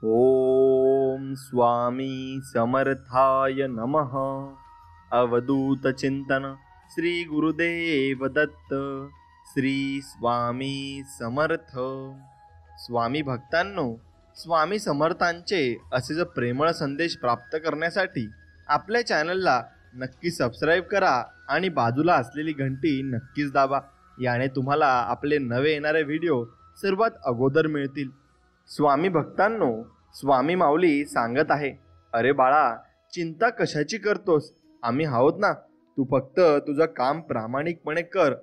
ओम स्वामी समर्थाय नमः। अवधूत चिंतन श्री गुरुदेव दत्त। श्री स्वामी समर्थ। स्वामी भक्तांनो, स्वामी समर्थांचे असे जर प्रेमळ संदेश प्राप्त करण्यासाठी आपल्या चॅनलला नक्की सबस्क्राईब करा आणि बाजूला असलेली घंटी नक्कीच दाबा। याने तुम्हाला आपले नवे येणारे व्हिडिओ सर्वात अगोदर मिळतील। स्वामी भक्तांनो, स्वामी माऊली सांगत आहे, अरे बाळा, चिंता कशाची करतोस? आम्ही आहोत ना। तू फक्त तुझं काम प्रामाणिकपणे कर।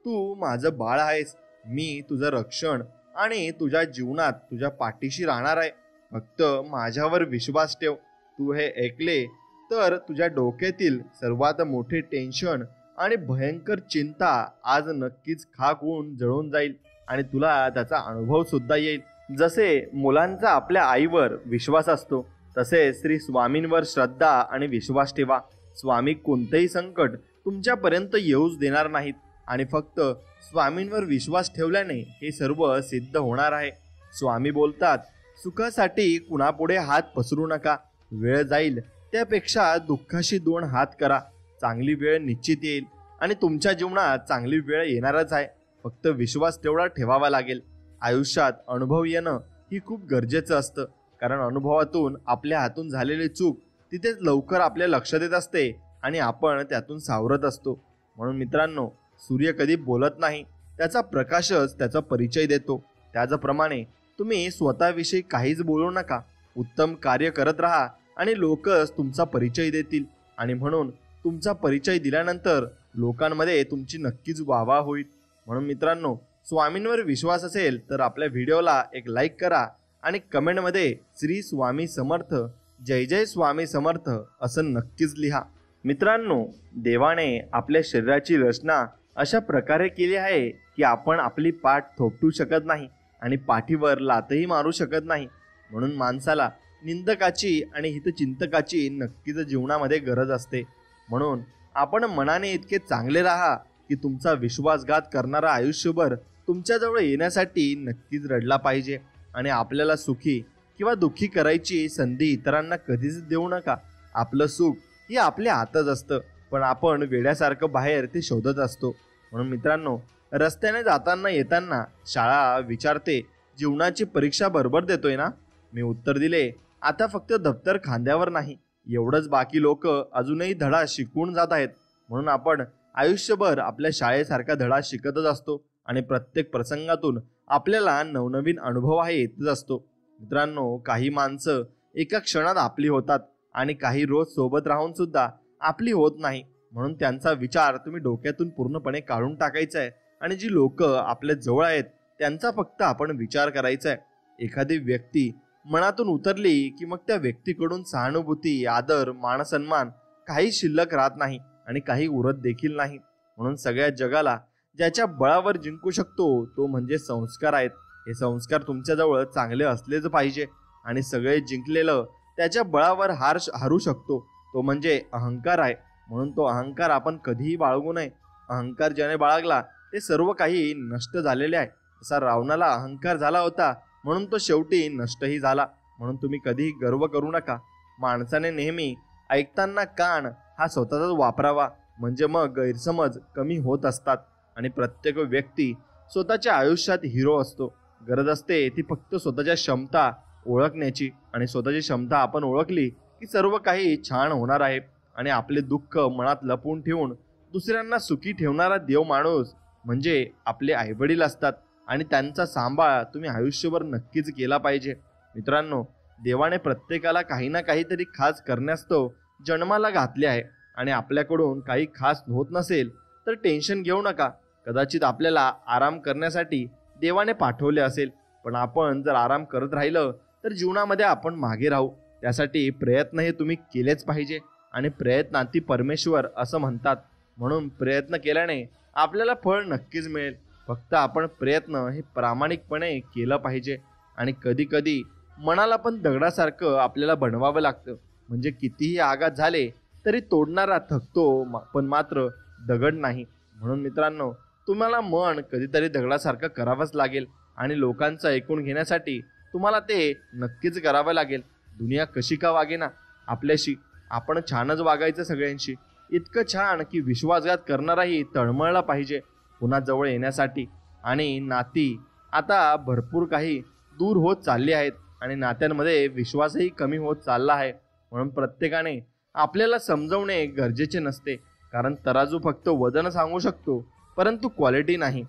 तू माझं बाळ आहेस। मी तुझं रक्षण आणि तुझ्या जीवनात तुझ्या पाठीशी राहणार आहे। फक्त माझ्यावर विश्वास ठेव। तू हे ऐकले तर तुझ्या डोक्यातील सर्वात मोठे टेन्शन आणि भयंकर चिंता आज नक्कीच खाक होऊन जळून जाईल आणि तुला त्याचा अनुभव सुद्धा येईल। जसे मुलांचा आपल्या आईवर विश्वास असतो, तसे श्री स्वामींवर श्रद्धा आणि विश्वास ठेवा। स्वामी कोणतेही संकट तुमच्यापर्यंत येऊच देणार नाहीत आणि फक्त स्वामींवर विश्वास ठेवल्याने हे सर्व सिद्ध होणार आहे। स्वामी बोलतात, सुखासाठी कुणापुढे हात पसरू नका। वेळ जाईल त्यापेक्षा दुःखाशी 2 हात करा। चांगली वेळ निश्चित येईल आणि तुमच्या जीवनात चांगली वेळ येणारच आहे। फक्त विश्वास तेवढा ठेवावा लागेल। आयुष्यात अनुभव येणं ही खूप गरजेचं असतं, कारण अनुभवातून आपल्या हातून झालेली चूक तिथेच लवकर आपल्या लक्षात येत असते आणि आपण त्यातून सावरत असतो। म्हणून मित्रांनो, सूर्य कधी बोलत नाही, त्याचा प्रकाशच त्याचा परिचय देतो। त्याचप्रमाणे तुम्ही स्वतःविषयी काहीच बोलू नका। उत्तम कार्य करत राहा आणि लोकच तुमचा परिचय देतील आणि म्हणून तुमचा परिचय दिल्यानंतर लोकांमध्ये तुमची नक्कीच वाहवा होईल। म्हणून मित्रांनो, स्वामींवर विश्वास असेल तर आपल्या व्हिडिओला एक लाईक करा आणि कमेंटमध्ये श्री स्वामी समर्थ, जय जय स्वामी समर्थ असं नक्कीच लिहा। मित्रांनो, देवाने आपल्या शरीराची रचना अशा प्रकारे केली आहे की आपण आपली पाठ थोपटू शकत नाही आणि पाठीवर लातही मारू शकत नाही। म्हणून माणसाला निंदकाची आणि हितचिंतकाची नक्कीच जीवनामध्ये गरज असते। म्हणून आपण मनाने इतके चांगले राहा की तुमचा विश्वासघात करणारा आयुष्यभर तुमच्याजवळ येण्यासाठी नक्कीच रडला पाहिजे आणि आपल्याला सुखी किंवा दुःखी करायची संधी इतरांना कधीच देऊ नका। आपलं सुख हे आपल्या हातात असतं, पण आपण वेड्यासारखं बाहेर ते शोधत असतो। म्हणून मित्रांनो, रस्त्याने जाताना येताना शाळा विचारते, जीवनाची परीक्षा बरोबर देतोय ना? मी उत्तर दिले, आता फक्त दप्तर खांद्यावर नाही, एवढंच बाकी लोक अजूनही धडा शिकवून जात आहेत। म्हणून आपण आयुष्यभर आपल्या शाळेसारखा धडा शिकतच असतो आणि प्रत्येक प्रसंगातून आपल्याला नवनवीन अनुभव येतच असतो। मित्रांनो, काही माणसं एका क्षणात आपली होतात आणि काही रोज सोबत राहून सुद्धा आपली होत नाही। म्हणून त्यांचा विचार तुम्ही डोक्यातून पूर्णपणे काढून टाकायचा आहे आणि जी लोक आपल्या जवळ आहेत त्यांचा फक्त आपण विचार करायचा आहे। एखादी व्यक्ती मनातून उतरली की मग त्या व्यक्तीकडून सहानुभूती, आदर, मानसन्मान काही शिल्लक राहत नाही आणि काही उरत देखील नाही। म्हणून सगळ्या जगाला ज्याच्या बळावर जिंकू शकतो तो म्हणजे संस्कार आहेत। हे संस्कार तुमच्याजवळ चांगले असलेच पाहिजे आणि सगळे जिंकलेलं त्याच्या बळावर हारू शकतो तो म्हणजे अहंकार आहे। म्हणून तो अहंकार आपण कधीही बाळगू नये। अहंकार ज्याने बाळगला ते सर्व काही नष्ट झालेले आहे। तसा रावणाला अहंकार झाला होता म्हणून तो शेवटी नष्टही झाला। म्हणून तुम्ही कधीही गर्व करू नका। माणसाने नेहमी ऐकताना कान हा स्वतःचाच वापरावा, म्हणजे मग गैरसमज कमी होत असतात आणि प्रत्येक व्यक्ती स्वतःच्या आयुष्यात हिरो असतो। गरज असते ती फक्त स्वतःच्या क्षमता ओळखण्याची आणि स्वतःची क्षमता आपण ओळखली की सर्व काही छान होणार आहे। आणि आपले दुःख मनात लपवून ठेवून दुसऱ्यांना सुखी ठेवणारा देव माणूस म्हणजे आपले आईवडील असतात आणि त्यांचा सांभाळ तुम्ही आयुष्यभर नक्कीच केला पाहिजे। मित्रांनो, देवाने प्रत्येकाला काही ना काहीतरी खास करण्यास्तव जन्माला घातले आहे आणि आपल्याकडून काही खास होत नसेल तर टेन्शन घेऊ नका। कदाचित आपल्याला आराम करण्यासाठी देवाने पाठवले असेल, पण आपण जर आराम करत राहिलं तर जीवनामध्ये आपण मागे राहू। त्यासाठी प्रयत्न हे तुम्ही केलेच पाहिजे आणि प्रयत्नांती परमेश्वर असं म्हणतात। म्हणून प्रयत्न केल्याने आपल्याला फळ नक्कीच मिळेल। फक्त आपण प्रयत्न हे प्रामाणिकपणे केलं पाहिजे आणि कधी कधी मनाला पण दगडासारखं आपल्याला बनवावं लागतं। म्हणजे कितीही आघात झाले तरी तोडणारा थकतो, पण मात्र दगड नाही। म्हणून मित्रांनो, तुम्हाला मन कधीतरी दगडासारखं करावंच लागेल आणि लोकांचं ऐकून घेण्यासाठी तुम्हाला ते नक्कीच करावं लागेल. दुनिया कशी का वागेना आपल्याशी, आपण छानच वागायचं सगळ्यांशी. इतकं छान की विश्वासघात करणाराही तळमळला पाहिजे पुन्हा जवळ येण्यासाठी. आणि नाती आता भरपूर काही दूर होत चालली आहेत आणि नात्यांमध्ये विश्वासही कमी होत चालला आहे. म्हणून प्रत्येकाने आपल्याला समजवणे गरजेचे नसते, कारण तराजू फक्त वजन सांगू शकतो परंतु क्वालिटी नाही.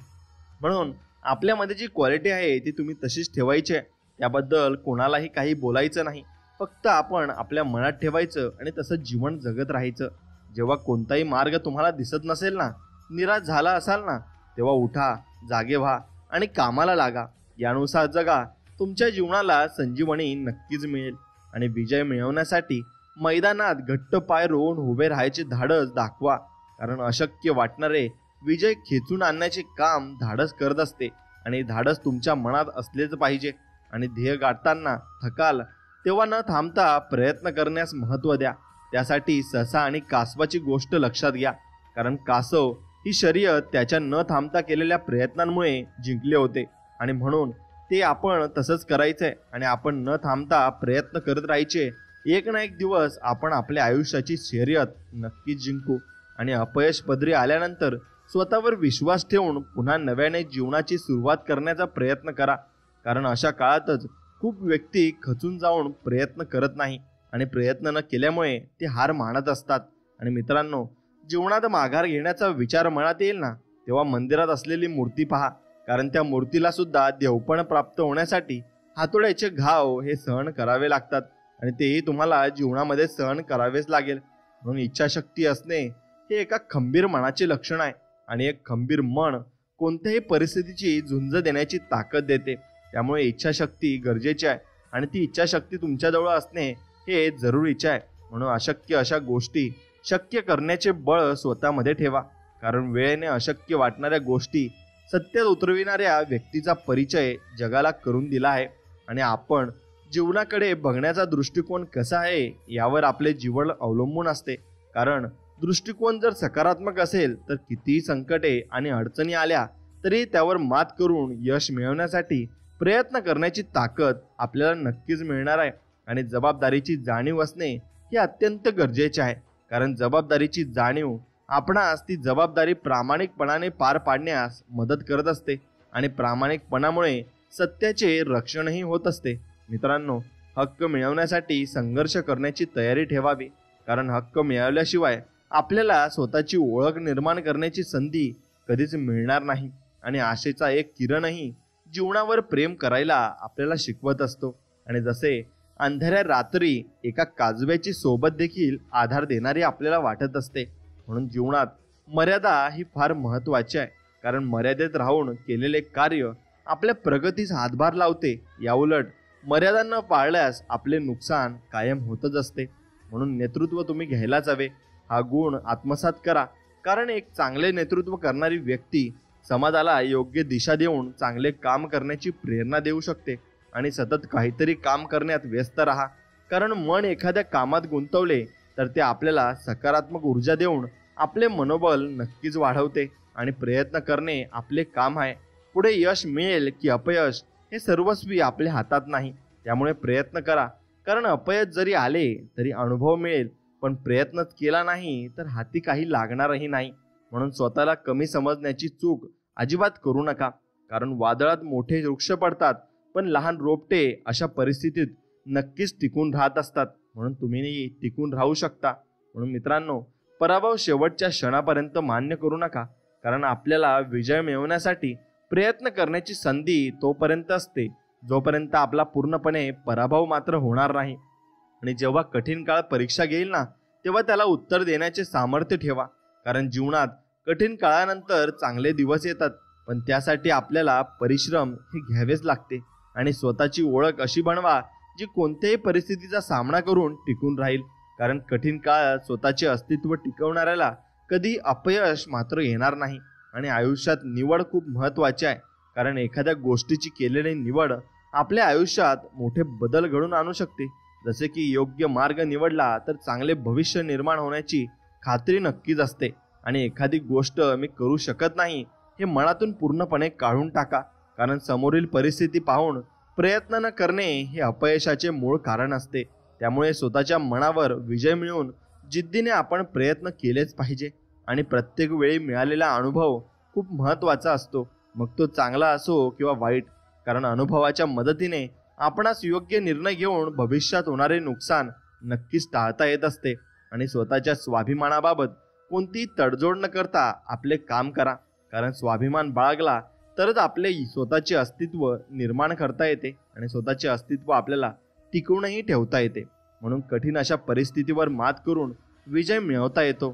म्हणून आपल्यामध्ये जी क्वालिटी आहे ती तुम्ही तशीच ठेवायची आहे. त्याबद्दल कोणालाही काही बोलायचं नाही. फक्त आपण आपल्या मनात ठेवायचं आणि तसं जीवन जगत राहायचं. जेव्हा कोणताही मार्ग तुम्हाला दिसत नसेल ना, निराश झाला असाल ना, तेव्हा उठा, जागे व्हा आणि कामाला लागा. यानुसार जगा. तुमच्या जीवनाला संजीवनी नक्कीच मिळेल. आणि विजय मिळवण्यासाठी मैदानात घट्ट पाय रोवून उभे राहायचे धाडस दाखवा. कारण अशक्य वाटणारे विजय खेचून आणण्याचे काम धाडस करत असते. आणि धाडस तुमच्या मनात असलेच पाहिजे. आणि ध्येय गाठताना थकाल तेव्हा न थांबता प्रयत्न करण्यास महत्त्व द्या. त्यासाठी ससा आणि कासवाची गोष्ट लक्षात घ्या. कारण कासव ही शर्यत त्याच्या न थांबता केलेल्या प्रयत्नांमुळे जिंकले होते. आणि म्हणून ते आपण तसंच करायचंय आणि आपण न थांबता प्रयत्न करत राहायचे. एक ना एक दिवस आपण आपल्या आयुष्याची शर्यत नक्कीच जिंकू. आणि अपयश पदरी आल्यानंतर स्वतःवर विश्वास ठेवून पुन्हा नव्याने जीवनाची सुरुवात करण्याचा प्रयत्न करा. कारण अशा काळातच खूप व्यक्ती खचून जाऊन प्रयत्न करत नाही आणि प्रयत्न न केल्यामुळे ते हार मानत असतात. आणि मित्रांनो, जीवनात माघार घेण्याचा विचार मनात येईल ना, तेव्हा मंदिरात असलेली मूर्ती पहा. कारण त्या मूर्तीला सुद्धा देवपण प्राप्त होण्यासाठी हातोड्याचे घाव हे सहन करावे लागतात. आणि तेही तुम्हाला जीवनामध्ये सहन करावेच लागेल. म्हणून इच्छाशक्ती असणे हे एका खंबीर मनाचे लक्षण आहे. आणि एक खंबीर मन कोणत्याही परिस्थितीची झुंज देण्याची ताकद देते. त्यामुळे इच्छाशक्ती गरजेची आहे. आणि ती इच्छाशक्ती तुमच्याजवळ असणे हे जरुरीचे आहे. म्हणून अशक्य अशा गोष्टी शक्य करण्याचे बळ स्वतःमध्ये ठेवा. कारण वेळेने अशक्य वाटणाऱ्या गोष्टी सत्यात उतरविणाऱ्या व्यक्तीचा परिचय जगाला करून दिला आहे. आणि आपण जीवनाकडे बघण्याचा दृष्टिकोन कसा आहे यावर आपले जीवन अवलंबून असते. कारण दृष्टिकोन जर सकारात्मक असेल तर कितीही संकटे आणि अडचणी आल्या तरी त्यावर मात करून यश मिळवण्यासाठी प्रयत्न करण्याची ताकद आपल्याला नक्कीच मिळणार आहे. आणि जबाबदारीची जाणीव असणे हे अत्यंत गरजेचे आहे. कारण जबाबदारीची जाणीव आपणास ती जबाबदारी प्रामाणिकपणाने पार पाडण्यास मदत करत असते. आणि प्रामाणिकपणामुळे सत्याचे रक्षणही होत असते. मित्रांनो, हक्क मिळवण्यासाठी संघर्ष करण्याची तयारी ठेवावी. कारण हक्क मिळवल्याशिवाय आपल्याला स्वतःची ओळख निर्माण करण्याची संधी कधीच मिळणार नाही. आणि आशेचा एक किरणही जीवनावर प्रेम करायला आपल्याला शिकवत असतो. आणि जसे अंधाऱ्या रात्री एका काजव्याची सोबत देखील आधार देणारी आपल्याला वाटत असते. म्हणून जीवनात मर्यादा ही फार महत्त्वाची आहे. कारण मर्यादेत राहून केलेले कार्य आपल्या प्रगतीस हातभार लावते. याउलट मर्यादा न पाळल्यास आपले नुकसान कायम होतच असते. म्हणून नेतृत्व तुम्ही घ्यायलाच हवे. हा गुण आत्मसात करा. कारण एक चांगले नेतृत्व करणारी व्यक्ती समाजाला योग्य दिशा देऊन चांगले काम करण्याची प्रेरणा देऊ शकते. आणि सतत काहीतरी काम करण्यात व्यस्त राहा. कारण मन एखाद्या कामात गुंतवले तर ते आपल्याला सकारात्मक ऊर्जा देऊन आपले मनोबल नक्कीच वाढवते. आणि प्रयत्न करणे आपले काम आहे. पुढे यश मिळेल की अपयश हे सर्वस्वी आपल्या हातात नाही. त्यामुळे प्रयत्न करा. कारण अपयश जरी आले तरी अनुभव मिळेल. पण प्रयत्नच केला नाही तर हाती काही लागणारही नाही. म्हणून स्वतःला कमी समजण्याची चूक अजिबात करू नका. कारण वादळात मोठे वृक्ष पडतात पण लहान रोपटे अशा परिस्थितीत नक्कीच टिकून राहत असतात. म्हणून तुम्हीही टिकून राहू शकता. म्हणून मित्रांनो, पराभव शेवटच्या क्षणापर्यंत मान्य करू नका. कारण आपल्याला विजय मिळवण्यासाठी प्रयत्न करण्याची संधी तोपर्यंत असते जोपर्यंत आपला पूर्णपणे पराभव मात्र होणार नाही. आणि जेव्हा कठीण काळ परीक्षा घेईल ना, तेव्हा त्याला उत्तर देण्याचे सामर्थ्य ठेवा. कारण जीवनात कठीण काळानंतर चांगले दिवस येतात. पण त्यासाठी आपल्याला परिश्रम हे घ्यावेच लागते. आणि स्वतःची ओळख अशी बनवा जी कोणत्याही परिस्थितीचा सामना करून टिकून राहील. कारण कठीण काळात स्वतःचे अस्तित्व टिकवणाऱ्याला कधी अपयश मात्र येणार नाही. आणि आयुष्यात निवड खूप महत्त्वाची आहे. कारण एखाद्या गोष्टीची केलेली निवड आपल्या आयुष्यात मोठे बदल घडून आणू शकते. जसे की योग्य मार्ग निवडला तर चांगले भविष्य निर्माण होण्याची खात्री नक्कीच असते. आणि एखादी गोष्ट मी करू शकत नाही हे मनातून पूर्णपणे काढून टाका. कारण समोरील परिस्थिती पाहून प्रयत्न न करणे हे अपयशाचे मूळ कारण असते. त्यामुळे स्वतःच्या मनावर विजय मिळवून जिद्दीने आपण प्रयत्न केलेच पाहिजे. आणि प्रत्येक वेळी मिळालेला अनुभव खूप महत्त्वाचा असतो, मग तो चांगला असो किंवा वाईट. कारण अनुभवाच्या मदतीने आपणास योग्य निर्णय घेऊन भविष्यात होणारे नुकसान नक्कीच टाळता येत असते. आणि स्वतःच्या स्वाभिमानाबाबत कोणतीही तडजोड न करता आपले काम करा. कारण स्वाभिमान बाळगला तरच आपले स्वतःचे अस्तित्व निर्माण करता येते आणि स्वतःचे अस्तित्व आपल्याला टिकवूनही ठेवता येते. म्हणून कठीण अशा परिस्थितीवर मात करून विजय मिळवता येतो.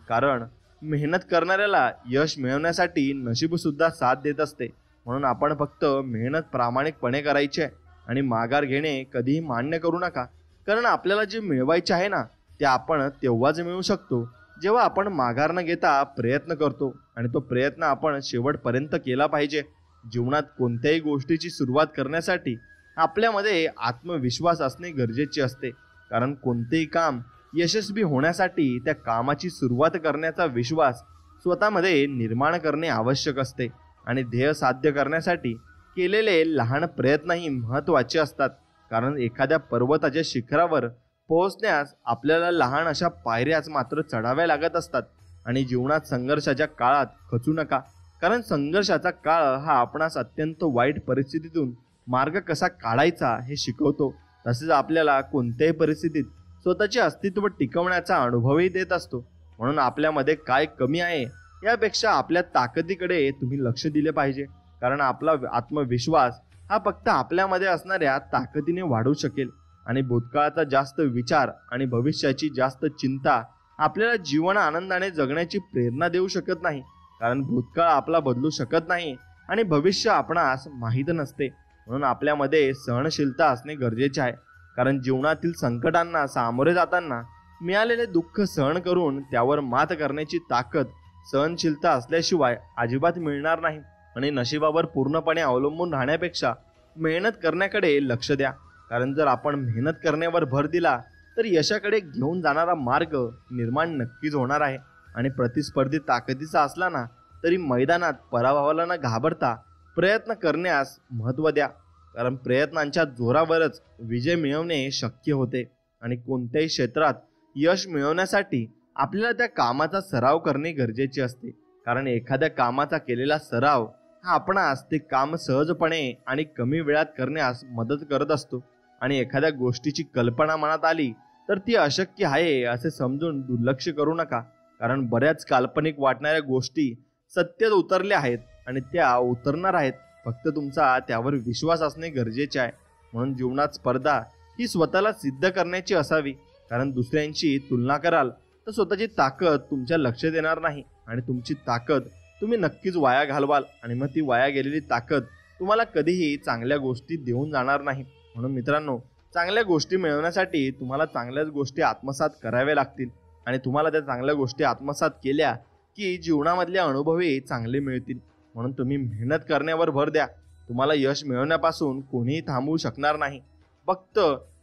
कारण मेहनत करणाऱ्याला यश मिळवण्यासाठी नशीबसुद्धा साथ देत असते. म्हणून आपण फक्त मेहनत प्रामाणिकपणे करायची आहे आणि माघार घेणे कधीही मान्य करू नका. कारण आपल्याला जे मिळवायचे आहे ना, ते आपण तेव्हाच मिळवू शकतो जेव्हा आपण माघार न घेता प्रयत्न करतो. आणि तो प्रयत्न आपण शेवटपर्यंत केला पाहिजे. जीवनात कोणत्याही गोष्टीची सुरुवात करण्यासाठी आपल्यामध्ये आत्मविश्वास असणे गरजेचे असते. कारण कोणतेही काम यशस्वी होण्यासाठी त्या कामाची सुरुवात करण्याचा विश्वास स्वतःमध्ये निर्माण करणे आवश्यक असते. आणि ध्येय साध्य करण्यासाठी केलेले लहान प्रयत्नही महत्त्वाचे असतात. कारण एखाद्या पर्वताच्या शिखरावर पोहोचण्यास आपल्याला लहान अशा पायऱ्याच मात्र चढाव्या लागत असतात. आणि जीवनात संघर्षाच्या काळात खचू नका. कारण संघर्षाचा काळ हा आपणास अत्यंत वाईट परिस्थितीतून मार्ग कसा काढायचा हे शिकवतो. तसेच आपल्याला कोणत्याही परिस्थितीत स्वतःचे अस्तित्व टिकवण्याचा अनुभवही देत असतो. म्हणून आपल्यामध्ये काय कमी आहे यापेक्षा आपल्या ताकदीकडे तुम्ही लक्ष दिले पाहिजे. कारण आपला आत्मविश्वास हा फक्त आपल्यामध्ये असणाऱ्या ताकदीने वाढू शकेल. आणि भूतकाळाचा जास्त विचार आणि भविष्याची जास्त चिंता आपल्याला जीवन आनंदाने जगण्याची प्रेरणा देऊ शकत नाही. कारण भूतकाळ आपला बदलू शकत नाही आणि भविष्य आपणास माहीत नसते. म्हणून आपल्यामध्ये सहनशीलता असणे गरजेचे आहे. कारण जीवनातील संकटांना सामोरे जाताना मिळालेले दुःख सहन करून त्यावर मात करण्याची ताकद सहनशीलता असल्याशिवाय अजिबात मिळणार नाही. आणि नशिबावर पूर्णपणे अवलंबून राहण्यापेक्षा मेहनत करण्याकडे लक्ष द्या. कारण जर आपण मेहनत करण्यावर भर दिला तर यशाकडे घेऊन जाणारा मार्ग निर्माण नक्कीच होणार आहे. आणि प्रतिस्पर्धी ताकदीचा असला ना तरी मैदानात पराभवाला न घाबरता प्रयत्न करण्यास महत्त्व द्या. कारण प्रयत्नांच्या जोरावरच विजय मिळवणे शक्य होते. आणि कोणत्याही क्षेत्रात यश मिळवण्यासाठी आपल्याला त्या कामाचा सराव करणे गरजेचे असते. कारण एखाद्या कामाचा केलेला सराव हा आपणास ते काम सहजपणे आणि कमी वेळात करण्यास मदत करत असतो. आणि एखाद्या गोष्टीची कल्पना मनात आली तर ती अशक्य आहे असे समजून दुर्लक्ष करू नका. कारण बऱ्याच काल्पनिक वाटणाऱ्या गोष्टी सत्यात उतरल्या आहेत आणि त्या उतरणार आहेत. फक्त तुमचा त्यावर विश्वास असणे गरजेचे आहे. म्हणून जीवनात स्पर्धा ही स्वतःला सिद्ध करण्याची असावी. कारण दुसऱ्यांची तुलना कराल तर स्वतःची ताकद तुमच्या लक्षात येणार नाही आणि तुमची ताकद तुम्ही नक्कीच वाया घालवाल. आणि मग ती वाया गेलेली ताकद तुम्हाला कधीही चांगल्या गोष्टी देऊन जाणार नाही. म्हणून मित्रांनो, चांगल्या गोष्टी मिळवण्यासाठी तुम्हाला चांगल्याच गोष्टी आत्मसात कराव्या लागतील. आणि तुम्हाला त्या चांगल्या गोष्टी आत्मसात केल्या की जीवनामधले अनुभवही चांगले मिळतील. म्हणून तुम्ही मेहनत करण्यावर भर द्या. तुम्हाला यश मिळवण्यापासून कोणीही थांबवू शकणार नाही. फक्त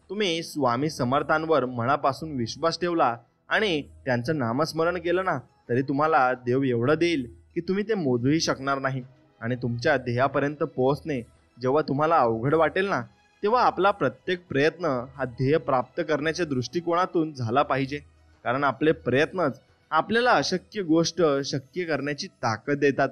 तुम्ही स्वामी समर्थांवर मनापासून विश्वास ठेवला आणि त्यांचं नामस्मरण केलं ना तरी तुम्हाला देव एवढं देईल की तुम्ही ते मोजूही शकणार नाही. आणि तुमच्या ध्येयापर्यंत पोहोचणे जेव्हा तुम्हाला अवघड वाटेल ना तेव्हा आपला प्रत्येक प्रयत्न हा ध्येय प्राप्त करण्याच्या दृष्टिकोनातून झाला पाहिजे. कारण आपले प्रयत्नच आपल्याला अशक्य गोष्ट शक्य करण्याची ताकद देतात.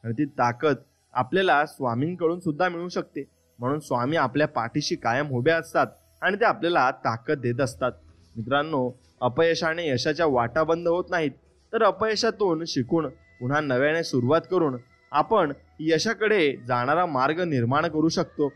आणि ती ताकद आपल्याला स्वामींकडून सुद्धा मिळू शकते. म्हणून स्वामी आपल्या पाठीशी कायम उभे असतात आणि ते आपल्याला ताकद देत असतात. मित्रांनो, अपयशाने यशाच्या वाटा बंद होत नाहीत, तर अपयशातून शिकून पुन्हा नव्याने सुरुवात करून आपण यशाकडे जाणारा मार्ग निर्माण करू शकतो.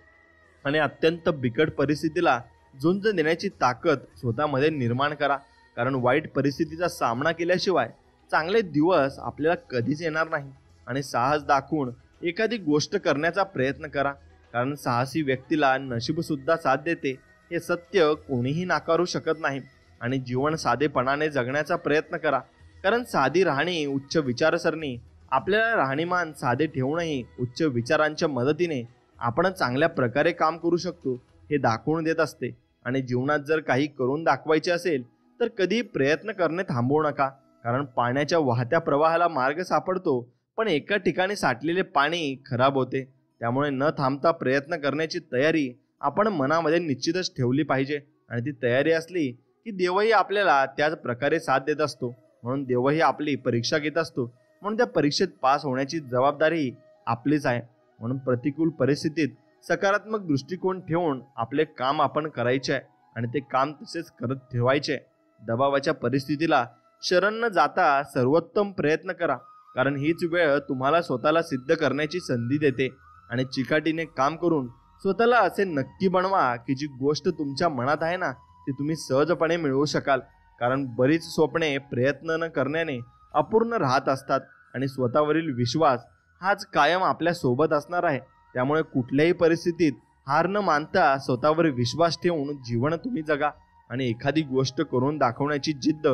आणि अत्यंत बिकट परिस्थितीला झुंज देण्याची ताकद स्वतःमध्ये निर्माण करा. कारण वाईट परिस्थितीचा सामना केल्याशिवाय चांगले दिवस आपल्याला कधीच येणार नाही. आणि साहस दाखवून एखादी गोष्ट करण्याचा प्रयत्न करा. कारण साहसी व्यक्तीला नशीबसुद्धा साथ देते हे सत्य कोणीही नाकारू शकत नाही. आणि जीवन साधेपणाने जगण्याचा प्रयत्न करा. कारण साधी राहणी, उच्च विचारसरणी आपल्याला राहणीमान साधे ठेवूनही उच्च विचारांच्या मदतीने आपण चांगल्या प्रकारे काम करू शकतो हे दाखवून देत असते. आणि जीवनात जर काही करून दाखवायचे असेल तर कधी प्रयत्न करणे थांबवू नका. कारण पाण्याच्या वाहत्या प्रवाहाला मार्ग सापडतो, पण एका ठिकाणी साठलेले पाणी खराब होते. त्यामुळे न थांबता प्रयत्न करण्याची तयारी आपण मनामध्ये निश्चितच ठेवली पाहिजे. आणि ती तयारी असली की देवही आपल्याला त्याच प्रकारे साथ देत असतो. म्हणून देवही आपली परीक्षा घेत असतो. म्हणून त्या परीक्षेत पास होण्याची जबाबदारी आपलीच आहे. म्हणून प्रतिकूल परिस्थितीत सकारात्मक दृष्टिकोन ठेवून आपले काम आपण करायचे आहे आणि ते काम तसेच करत ठेवायचे. दबावाच्या परिस्थितीला शरण न जाता सर्वोत्तम प्रयत्न करा, कारण हीच वेळ तुम्हाला स्वतःला सिद्ध करण्याची संधी देते. आणि चिकाटीने काम करून स्वतःला असे नक्की बनवा की जी गोष्ट तुमच्या मनात आहे ना ती तुम्ही सहजपणे मिळवू शकाल. कारण बरीच स्वप्ने प्रयत्न न करण्याने अपूर्ण राहत असतात आणि स्वतःवरील विश्वास हाच कायम आपल्या सोबत असणार आहे. त्यामुळे कुठल्याही परिस्थितीत हार न मानता स्वतःवर विश्वास ठेवून जीवन तुम्ही जगा आणि एखादी गोष्ट करून दाखवण्याची जिद्द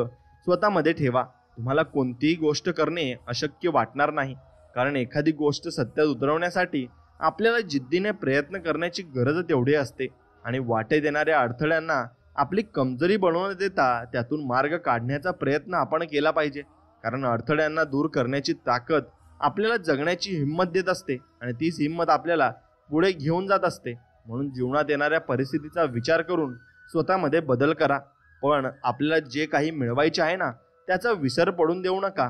स्वतःमध्ये ठेवा. तुम्हाला कोणतीही गोष्ट करणे अशक्य वाटणार नाही, कारण एखादी गोष्ट सत्यात उतरवण्यासाठी आपल्याला जिद्दीने प्रयत्न करण्याची गरज तेवढी असते. आणि वाटेत येणाऱ्या अडथळ्यांना आपली कमजोरी बनवून देता त्यातून मार्ग काढण्याचा प्रयत्न आपण केला पाहिजे. कारण अडथळ्यांना दूर करण्याची ताकद आपल्याला जगण्याची हिंमत देत असते आणि तीच हिंमत आपल्याला पुढे घेऊन जात असते. म्हणून जीवनात येणाऱ्या परिस्थितीचा विचार करून स्वतःमध्ये बदल करा. पण आपल्याला जे काही मिळवायचे आहे ना त्याचा विसर पडून देऊ नका.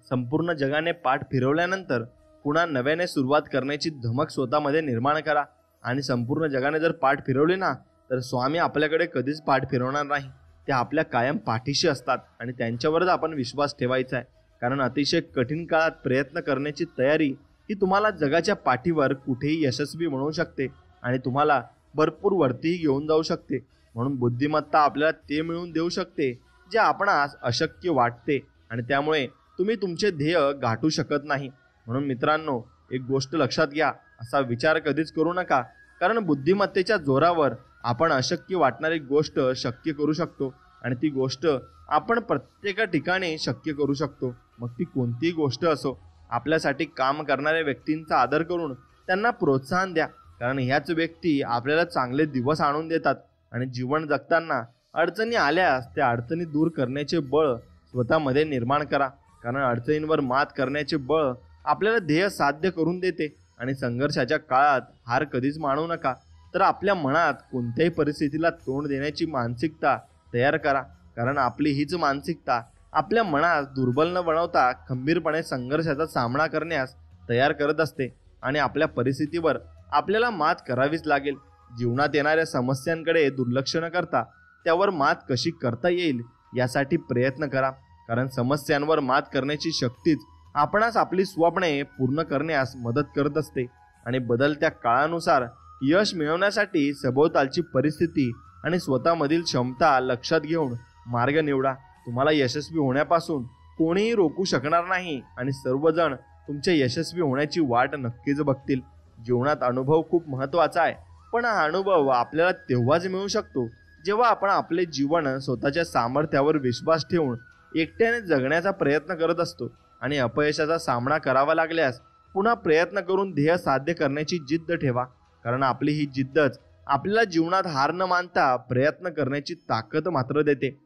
संपूर्ण जगाने पाठ फिरवल्यानंतर पुन्हा नव्याने सुरुवात करण्याची धमक स्वतःमध्ये निर्माण करा. आणि संपूर्ण जगाने जर पाठ फिरवली ना तर स्वामी आपल्याकडे कधीच पाठ फिरवणार नाही. ते आपल्या कायम पाठीशी असतात आणि त्यांच्यावरच आपण विश्वास ठेवायचा आहे. कारण अतिशय कठीण काळात प्रयत्न करण्याची तयारी ही तुम्हाला जगाच्या पाठीवर कुठेही यशस्वी बनवू शकते आणि तुम्हाला भरपूर वरतीही घेऊन जाऊ शकते. म्हणून बुद्धिमत्ता आपल्याला ते मिळवून देऊ शकते जे आपणास अशक्य वाटते आणि त्यामुळे तुम्ही तुमचे ध्येय गाठू शकत नाही. म्हणून मित्रांनो, एक गोष्ट लक्षात घ्या, असा विचार कधीच करू नका, कारण बुद्धिमत्तेच्या जोरावर आपण अशक्य वाटणारी गोष्ट शक्य करू शकतो आणि ती गोष्ट आपण प्रत्येक ठिकाणी शक्य करू शकतो. मग ती कोणतीही गोष्ट असो. आपल्यासाठी काम करणाऱ्या व्यक्तींचा आदर करून त्यांना प्रोत्साहन द्या, कारण ह्याच व्यक्ती आपल्याला चांगले दिवस आणून देतात. आणि जीवन जगताना अडचणी आल्यास त्या अडचणी दूर करण्याचे बळ स्वतःमध्ये निर्माण करा, कारण अडचणींवर मात करण्याचे बळ आपल्याला ध्येय साध्य करून देते. आणि संघर्षाच्या काळात हार कधीच मानू नका, तर आपल्या मनात कोणत्याही परिस्थितीला तोंड देण्याची मानसिकता तयार करा, कारण आपली हीच मानसिकता आपल्या मनास दुर्बल न बनवता खंबीरपणे संघर्षाचा सामना करण्यास तयार करत असते. आणि आपल्या परिस्थितीवर आपल्याला मात करावीच लागेल. जीवनात येणाऱ्या समस्यांकडे दुर्लक्ष न करता त्यावर मात कशी करता येईल यासाठी प्रयत्न करा, कारण समस्यांवर मात करण्याची शक्तीच आपणास आपली स्वप्ने पूर्ण करण्यास मदत करत असते. आणि बदलत्या काळानुसार यश मिळवण्यासाठी सभोवतालची परिस्थिती आणि स्वतःमधील क्षमता लक्षात घेऊन मार्ग निवडा. तुम्हाला यशस्वी होण्यापासून कोणीही रोखू शकणार नाही आणि सर्वजण तुमच्या यशस्वी होण्याची वाट नक्कीच बघतील. जीवनात अनुभव खूप महत्त्वाचा आहे, पण हा अनुभव आपल्याला तेव्हाच मिळू शकतो जेव्हा आपण आपले जीवन स्वतःच्या सामर्थ्यावर विश्वास ठेवून एकट्याने जगण्याचा प्रयत्न करत असतो. आणि अपयशाचा सामना करावा लागल्यास पुन्हा प्रयत्न करून ध्येय साध्य करण्याची जिद्द ठेवा, कारण आपली ही जिद्दच आपल्याला जीवनात हार न मानता प्रयत्न करण्याची ताकद मात्र देते.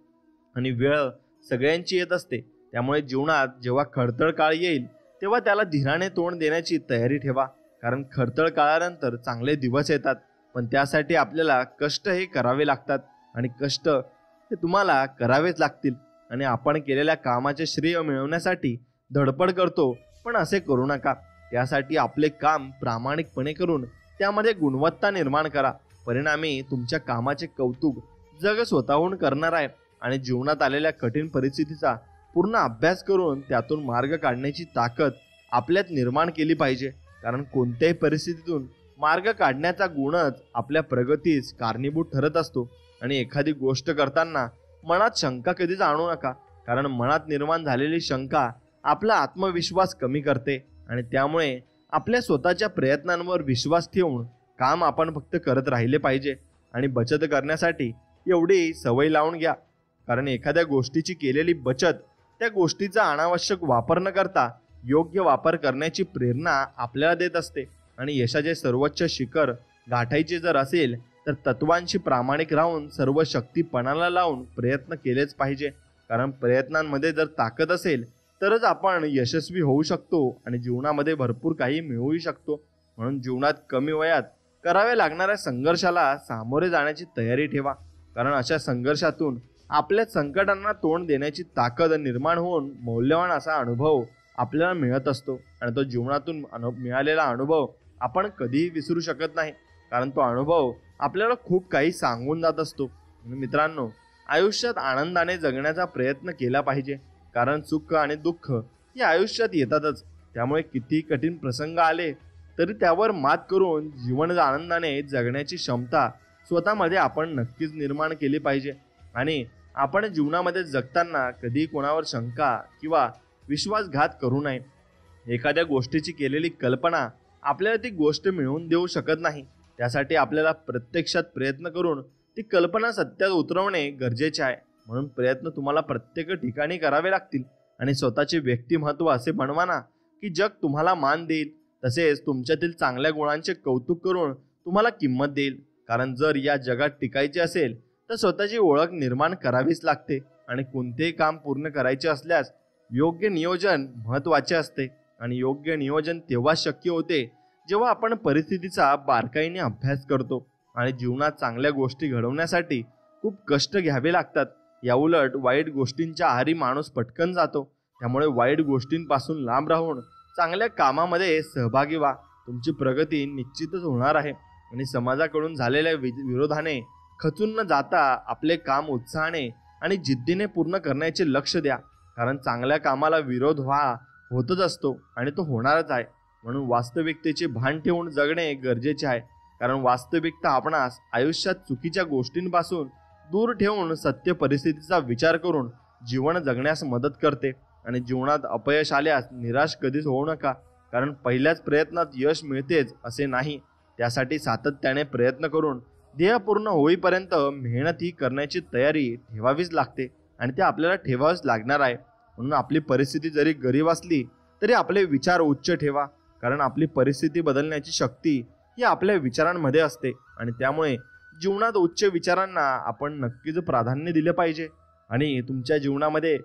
आणि वेळ सगळ्यांची येत असते, त्यामुळे जीवनात जेव्हा खडतर काळ येईल तेव्हा त्याला धीराने तोंड देण्याची तयारी ठेवा, कारण खडतर काळानंतर चांगले दिवस येतात. पण त्यासाठी आपल्याला कष्ट हे करावे लागतात आणि कष्ट हे तुम्हाला करावेच लागतील. आणि आपण केलेल्या कामाचे श्रेय मिळवण्यासाठी धडपड करतो, पण असे करू नका. त्यासाठी आपले काम प्रामाणिकपणे करून त्यामध्ये गुणवत्ता निर्माण करा. परिणामी तुमच्या कामाचे कौतुक जग स्वतःहून करणार आहे. आणि जीवनात आलेल्या कठीण परिस्थितीचा पूर्ण अभ्यास करून त्यातून मार्ग काढण्याची ताकद आपल्यात निर्माण केली पाहिजे, कारण कोणत्याही परिस्थितीतून मार्ग काढण्याचा गुणच आपल्या प्रगतीस कारणीभूत ठरत असतो. आणि एखादी गोष्ट करताना मनात शंका कधीच आणू नका, कारण मनात निर्माण झालेली शंका आपला आत्मविश्वास कमी करते. आणि त्यामुळे आपल्या स्वतःच्या प्रयत्नांवर विश्वास ठेवून काम आपण फक्त करत राहिले पाहिजे. आणि बचत करण्यासाठी एवढी सवय लावून घ्या, कारण एखाद्या गोष्टीची केलेली बचत त्या गोष्टीचा अनावश्यक वापर न करता योग्य वापर करण्याची प्रेरणा आपल्याला देत असते. आणि यशाचे सर्वोच्च शिखर गाठायचे जर असेल तर तत्वांशी प्रामाणिक राहून सर्व शक्ती पणाला लावून प्रयत्न केलेच पाहिजे, कारण प्रयत्नांमध्ये जर ताकद असेल तरच आपण यशस्वी होऊ शकतो आणि जीवनामध्ये भरपूर काही मिळवू शकतो. म्हणून जीवनात कमी वयात कराव्या लागणाऱ्या संघर्षाला सामोरे जाण्याची तयारी ठेवा, कारण अशा संघर्षातून आपल्या संकटांना तोंड देण्याची ताकद निर्माण होऊन मौल्यवान असा अनुभव आपल्याला मिळत असतो. आणि तो जीवनातून मिळालेला अनुभव आपण कधीही विसरू शकत नाही, कारण तो अनुभव आपल्याला खूप काही सांगून जात असतो. मित्रांनो, आयुष्यात आनंदाने जगण्याचा प्रयत्न केला पाहिजे, कारण सुख आणि दुःख हे आयुष्यात येतातच. त्यामुळे किती कठीण प्रसंग आले तरी त्यावर मात करून जीवन आनंदाने जगण्याची क्षमता स्वतःमध्ये आपण नक्कीच निर्माण केली पाहिजे. आणि आपण जीवनामध्ये जगताना कधी कोणावर शंका किंवा विश्वासघात करू नये. एखाद्या गोष्टीची केलेली कल्पना आपल्याला ती गोष्ट मिळवून देऊ शकत नाही. त्यासाठी आपल्याला प्रत्यक्षात प्रयत्न करून ती कल्पना सत्यात उतरवणे गरजेचे आहे. म्हणून प्रयत्न तुम्हाला प्रत्येक ठिकाणी करावे लागतील आणि स्वतःचे व्यक्तिमत्व असे बनवा ना की जग तुम्हाला मान देईल, तसेच तुमच्यातील चांगल्या गुणांचे कौतुक करून तुम्हाला किंमत देईल. कारण जर या जगात टिकायचे असेल तर स्वतःची ओळख निर्माण करावीच लागते. आणि कोणतेही काम पूर्ण करायचे असल्यास योग्य नियोजन महत्त्वाचे असते. आणि योग्य नियोजन तेव्हा शक्य होते जेव्हा आपण परिस्थितीचा बारकाईने अभ्यास करतो. आणि जीवनात चांगल्या गोष्टी घडवण्यासाठी खूप कष्ट घ्यावे लागतात. याउलट वाईट गोष्टींच्या आहारी माणूस पटकन जातो. त्यामुळे वाईट गोष्टींपासून लांब राहून चांगल्या कामामध्ये सहभागी व्हा. तुमची प्रगती निश्चितच होणार आहे. आणि समाजाकडून झालेल्या विरोधाने खचून न जाता आपले काम उत्साहाने आणि जिद्दीने पूर्ण करण्याचे लक्ष द्या, कारण चांगल्या कामाला विरोध होतच असतो आणि तो होणारच आहे. म्हणून वास्तविकतेचे भान ठेवून जगणे गरजेचे आहे, कारण वास्तविकता आपणास आयुष्यात चुकीच्या गोष्टींपासून दूर ठेवून सत्य परिस्थितीचा विचार करून जीवन जगण्यास मदत करते. आणि जीवनात अपयश आल्यास निराश कधीच होऊ नका, कारण पहिल्याच प्रयत्नात यश मिळतेच असे नाही. त्यासाठी सातत्याने प्रयत्न करून ध्येय पूर्ण होईपर्यंत मेहनत ही करण्याची तयारी ठेवावीच लागते आणि ते आपल्याला ठेवावेच लागणार आहे. म्हणून आपली परिस्थिती जरी गरीब असली तरी आपले विचार उच्च ठेवा, कारण आपली परिस्थिती बदलण्याची शक्ती ही आपल्या विचारांमध्ये असते. आणि त्यामुळे जीवनात उच्च विचारांना आपण नक्कीच प्राधान्य दिले पाहिजे. आणि तुमच्या जीवनामध्ये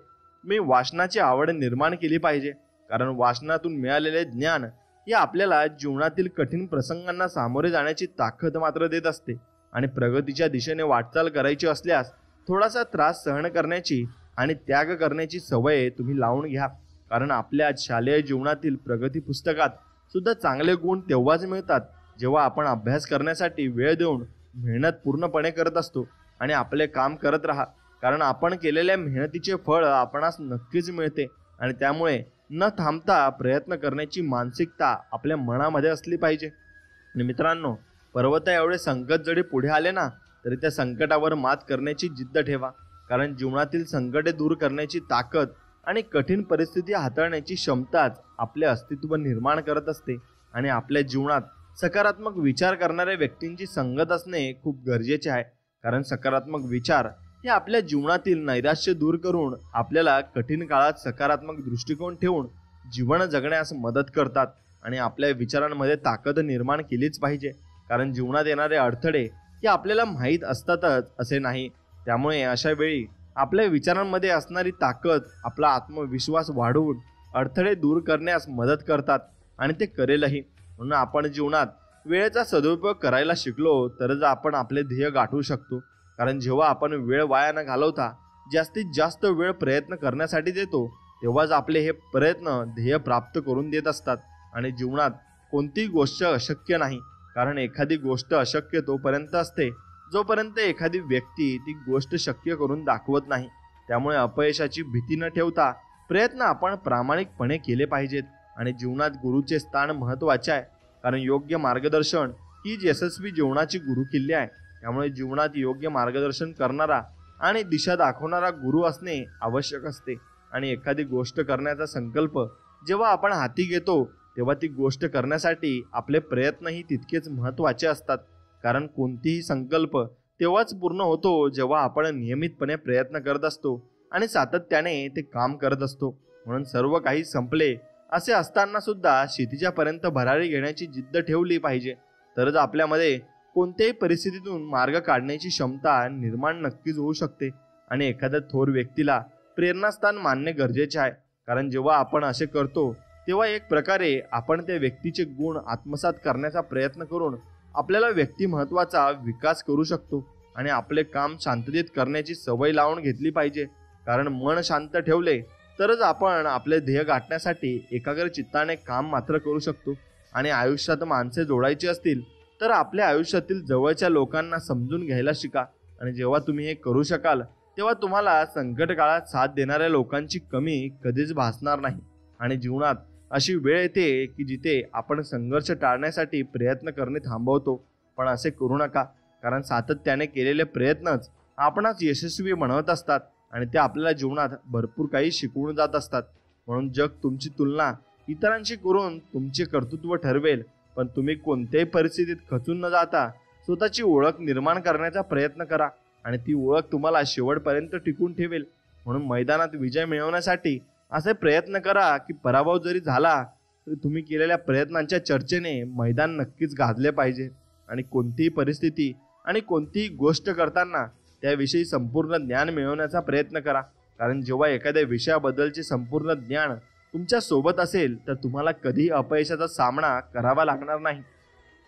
मी वाचनाची आवड निर्माण केली पाहिजे, कारण वाचनातून मिळालेले ज्ञान हे आपल्याला जीवनातील कठीण प्रसंगांना सामोरे जाण्याची ताकद मात्र देत असते. आणि प्रगतीच्या दिशेने वाटचाल करायची असल्यास थोडासा त्रास सहन करण्याची आणि त्याग करण्याची सवय तुम्ही लावून घ्या, कारण आपल्या शालेय जीवनातील प्रगती पुस्तकात सुद्धा चांगले गुण तेव्हाच मिळतात जेव्हा आपण अभ्यास करण्यासाठी वेळ देऊन मेहनत पूर्णपणे करत असतो. आणि आपले काम करत राहा, कारण आपण केलेल्या मेहनतीचे फळ आपणास नक्कीच मिळते. आणि त्यामुळे न थांबता प्रयत्न करण्याची मानसिकता आपल्या मनामध्ये असली पाहिजे. आणि मित्रांनो, पर्वता एवढे संकट जरी पुढे आले ना तरी त्या संकटावर मात करण्याची जिद्द ठेवा, कारण जीवनातील संकटे दूर करण्याची ताकद आणि कठीण परिस्थिती हाताळण्याची क्षमताच आपले अस्तित्व निर्माण करत असते. आणि आपल्या जीवनात सकारात्मक विचार करणाऱ्या व्यक्तींची संगत असणे खूप गरजेचे आहे, कारण सकारात्मक विचार हे आपल्या जीवनातील नैराश्य दूर करून आपल्याला कठीण काळात सकारात्मक दृष्टिकोन ठेवून जीवन जगण्यास मदत करतात. आणि आपल्या विचारांमध्ये ताकद निर्माण केलीच पाहिजे, कारण जीवनात येणारे अडथळे हे आपल्याला माहीत असतातच असे नाही. त्यामुळे अशा वेळी आपल्या विचारांमध्ये असणारी ताकद आपला आत्मविश्वास वाढवून अडथळे दूर करण्यास मदत करतात आणि ते करेलही. म्हणून आपण जीवनात वेळेचा सदुपयोग करायला शिकलो तरच आपण आपले ध्येय गाठवू शकतो, कारण जेव्हा आपण वेळ वाया न घालवता जास्तीत जास्त वेळ प्रयत्न करण्यासाठी देतो तेव्हाच आपले हे प्रयत्न ध्येय प्राप्त करून देत असतात. आणि जीवनात कोणतीही गोष्ट अशक्य नाही, कारण एखादी गोष्ट अशक्य तोपर्यंत असते जोपर्यंत एखादी व्यक्ती ती गोष्ट शक्य करून दाखवत नाही. त्यामुळे अपयशाची भीती न ठेवता प्रयत्न आपण प्रामाणिकपणे केले पाहिजेत. आणि जीवनात गुरुचे स्थान महत्त्वाचे आहे, कारण योग्य मार्गदर्शन हीच यशस्वी जीवनाची गुरुकिल्ली आहे. त्यामुळे जीवनात योग्य मार्गदर्शन करणारा आणि दिशा दाखवणारा गुरु असणे आवश्यक असते. आणि एखादी गोष्ट करण्याचा संकल्प जेव्हा आपण हाती घेतो तेव्हा ती गोष्ट करण्यासाठी आपले प्रयत्नही तितकेच महत्त्वाचे असतात, कारण कोणतीही संकल्प तेव्हाच पूर्ण होतो जेव्हा आपण नियमितपणे प्रयत्न करत असतो आणि सातत्याने ते काम करत असतो. म्हणून सर्व काही संपले असे असताना सुद्धा क्षितिजापर्यंत भरारी घेण्याची जिद्द ठेवली पाहिजे, तरच आपल्यामध्ये कोणत्याही परिस्थितीतून मार्ग काढण्याची क्षमता निर्माण नक्कीच होऊ शकते. आणि एखाद्या थोर व्यक्तीला प्रेरणास्थान मानणे गरजेचे आहे, कारण जेव्हा आपण असे करतो तेव्हा एक प्रकारे आपण त्या व्यक्तीचे गुण आत्मसात करण्याचा प्रयत्न करून आपल्याला व्यक्तिमत्वाचा विकास करू शकतो आणि आपले काम शांततेत करण्याची सवय लावून घेतली पाहिजे. कारण मन शांत ठेवले तरच आपण आपले ध्येय गाठण्यासाठी एकाग्र चित्ताने काम मात्र करू शकतो. आणि आयुष्यात माणसे जोडायची असतील तर आपल्या आयुष्यातील जवळच्या लोकांना समजून घ्यायला शिका. आणि जेव्हा तुम्ही हे करू शकाल तेव्हा तुम्हाला संकट काळात साथ देणाऱ्या लोकांची कमी कधीच भासणार नाही. आणि जीवनात अशी वेळ येते की जिथे आपण संघर्ष टाळण्यासाठी प्रयत्न करणे थांबवतो. पण असे करू नका, कारण सातत्याने केलेले प्रयत्नच आपणास यशस्वी बनवत असतात आणि ते आपल्याला जीवनात भरपूर काही शिकवून जात असतात. म्हणून जग तुमची तुलना इतरांशी करून तुमचे कर्तृत्व ठरवेल, पण तुम्ही कोणत्याही परिस्थितीत खचून न जाता स्वतःची ओळख निर्माण करण्याचा प्रयत्न करा आणि ती ओळख तुम्हाला शेवटपर्यंत टिकून ठेवेल. म्हणून मैदानात विजय मिळवण्यासाठी असे प्रयत्न करा की पराभव जरी झाला तरी तुम्ही केलेल्या प्रयत्नांच्या चर्चेने मैदान नक्कीच गाजले पाहिजे. आणि कोणतीही परिस्थिती आणि कोणतीही गोष्ट करताना त्याविषयी संपूर्ण ज्ञान मिळवण्याचा प्रयत्न करा. कारण जेव्हा एखाद्या विषयाबद्दलचे संपूर्ण ज्ञान तुमच्या सोबत असेल तर तुम्हाला कधीही अपयशाचा सामना करावा लागणार नाही.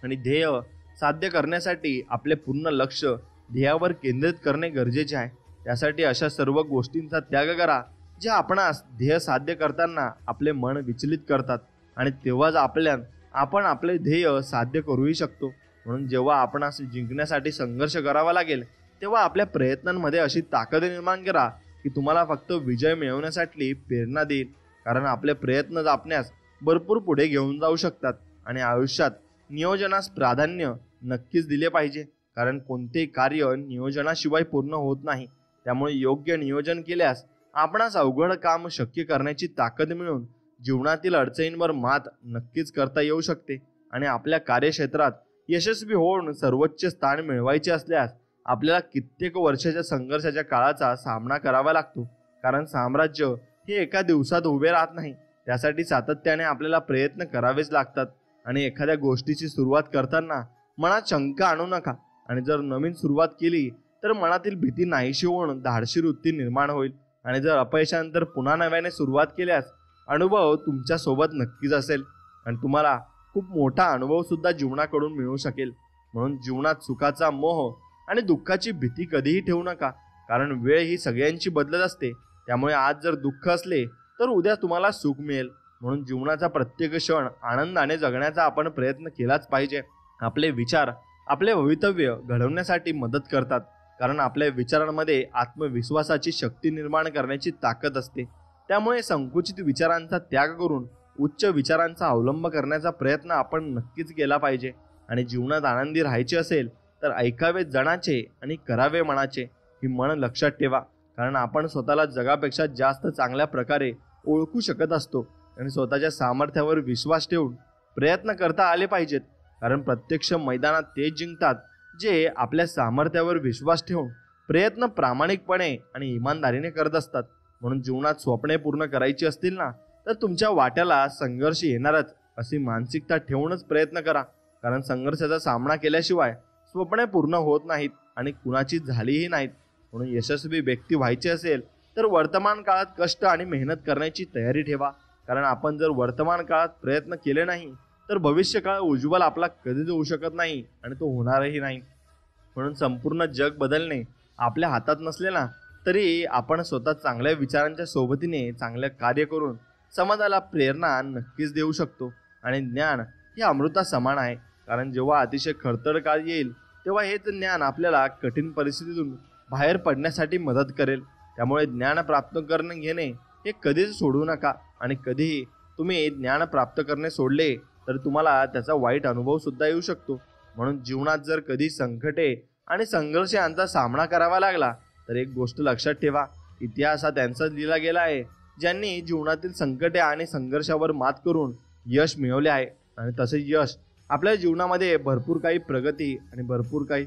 आणि ध्येय साध्य करण्यासाठी आपले पूर्ण लक्ष ध्येयावर केंद्रित करणे गरजेचे आहे. त्यासाठी अशा सर्व गोष्टींचा त्याग करा ज्या आपणास ध्येय साध्य करताना आपले मन विचलित करतात आणि तेव्हाच आपण आपले ध्येय साध्य करूही शकतो. म्हणून जेव्हा आपणास जिंकण्यासाठी संघर्ष करावा लागेल तेव्हा आपल्या प्रयत्नांमध्ये अशी ताकद निर्माण करा की तुम्हाला फक्त विजय मिळवण्यासाठी प्रेरणा देईल. कारण आपले प्रयत्न आपणास भरपूर पुढे घेऊन जाऊ शकतात. आणि आयुष्यात नियोजनास प्राधान्य नक्कीच दिले पाहिजे, कारण कोणतेही कार्य नियोजनाशिवाय पूर्ण होत नाही. त्यामुळे योग्य नियोजन केल्यास आपणास अवघड काम शक्य करण्याची ताकद मिळून जीवनातील अडचणींवर मात नक्कीच करता येऊ शकते. आणि आपल्या कार्यक्षेत्रात यशस्वी होऊन सर्वोच्च स्थान मिळवायचे असल्यास आपल्याला कित्येक वर्षाच्या संघर्षाच्या काळाचा सामना करावा लागतो. कारण साम्राज्य हे एका दिवसात उभे राहत नाही, त्यासाठी सातत्याने आपल्याला प्रयत्न करावेच लागतात. आणि एखाद्या गोष्टीची सुरुवात करताना मनात शंका आणू नका. आणि जर नवीन सुरुवात केली तर मनातील भीती नाहीशी होऊन धाडसी वृत्ती निर्माण होईल. आणि जर अपयशानंतर पुन्हा नव्याने सुरुवात केल्यास अनुभव तुमच्या सोबत नक्कीच असेल आणि तुम्हाला खूप मोठा अनुभव सुद्धा जीवनाकडून मिळू शकेल. म्हणून जीवनात सुखाचा मोह आणि दुःखाची भीती कधीही ठेवू नका, कारण वेळ ही सगळ्यांची बदलत असते. त्यामुळे आज जर दुःख असले तर उद्या तुम्हाला सुख मिळेल. म्हणून जीवनाचा प्रत्येक क्षण आनंदाने जगण्याचा आपण प्रयत्न केलाच पाहिजे. आपले विचार आपले भवितव्य घडवण्यासाठी मदत करतात, कारण आपल्या विचारांमध्ये आत्मविश्वासाची शक्ती निर्माण करण्याची ताकद असते. त्यामुळे संकुचित विचारांचा त्याग करून उच्च विचारांचा अवलंब करण्याचा प्रयत्न आपण नक्कीच केला पाहिजे. आणि जीवनात आनंदी राहायचे असेल तर ऐकावे जनाचे आणि करावे मनाचे ही मन लक्षात ठेवा. कारण आपण स्वतःला जगापेक्षा जास्त चांगल्या प्रकारे ओळखू शकत असतो आणि स्वतःच्या सामर्थ्यावर विश्वास ठेवून प्रयत्न करता आले पाहिजेत. कारण प्रत्यक्ष मैदानात ते जिंकतात जे आपल्या सामर्थ्यावर विश्वास ठेवून प्रयत्न प्रामाणिकपणे आणि इमानदारीने करत असतात. म्हणून जीवनात स्वप्ने पूर्ण करायची असतील ना तर तुमच्या वाट्याला संघर्ष येणारच अशी मानसिकता ठेवूनच प्रयत्न करा. कारण संघर्षाचा सामना केल्याशिवाय स्वप्ने पूर्ण होत नाहीत आणि कुणाची झालीही नाहीत. म्हणून यशस्वी व्यक्ती व्हायचे असेल तर वर्तमान काळात कष्ट आणि मेहनत करण्याची तयारी ठेवा. कारण आपण जर वर्तमान काळात प्रयत्न केले नाही तर भविष्यकाळ उज्ज्वल आपला कधीच होऊ शकत नाही आणि तो होणारही नाही. म्हणून संपूर्ण जग बदलणे आपल्या हातात नसले ना तरी आपण स्वतः चांगल्या विचारांच्या सोबतीने चांगले कार्य करून समाजाला प्रेरणा नक्कीच देऊ शकतो. आणि ज्ञान हे अमृता समान आहे, कारण जेव्हा अतिशय खडतर काळ येईल तेव्हा हेच ज्ञान आपल्याला कठीण परिस्थितीतून बाहेर पडण्यासाठी मदत करेल. त्यामुळे ज्ञान प्राप्त घेणे हे कधीच सोडू नका. आणि कधीही तुम्ही ज्ञान प्राप्त करणे सोडले तर तुम्हाला त्याचा वाईट अनुभव सुद्धा येऊ शकतो. म्हणून जीवनात जर कधी संकटे आणि संघर्ष यांचा सामना करावा लागला तर एक गोष्ट लक्षात ठेवा, इतिहास हा त्यांचाच लिहिला गेला आहे ज्यांनी जीवनातील संकटे आणि संघर्षावर मात करून यश मिळवले आहे. आणि तसे यश आपल्या जीवनामध्ये भरपूर काही प्रगती आणि भरपूर काही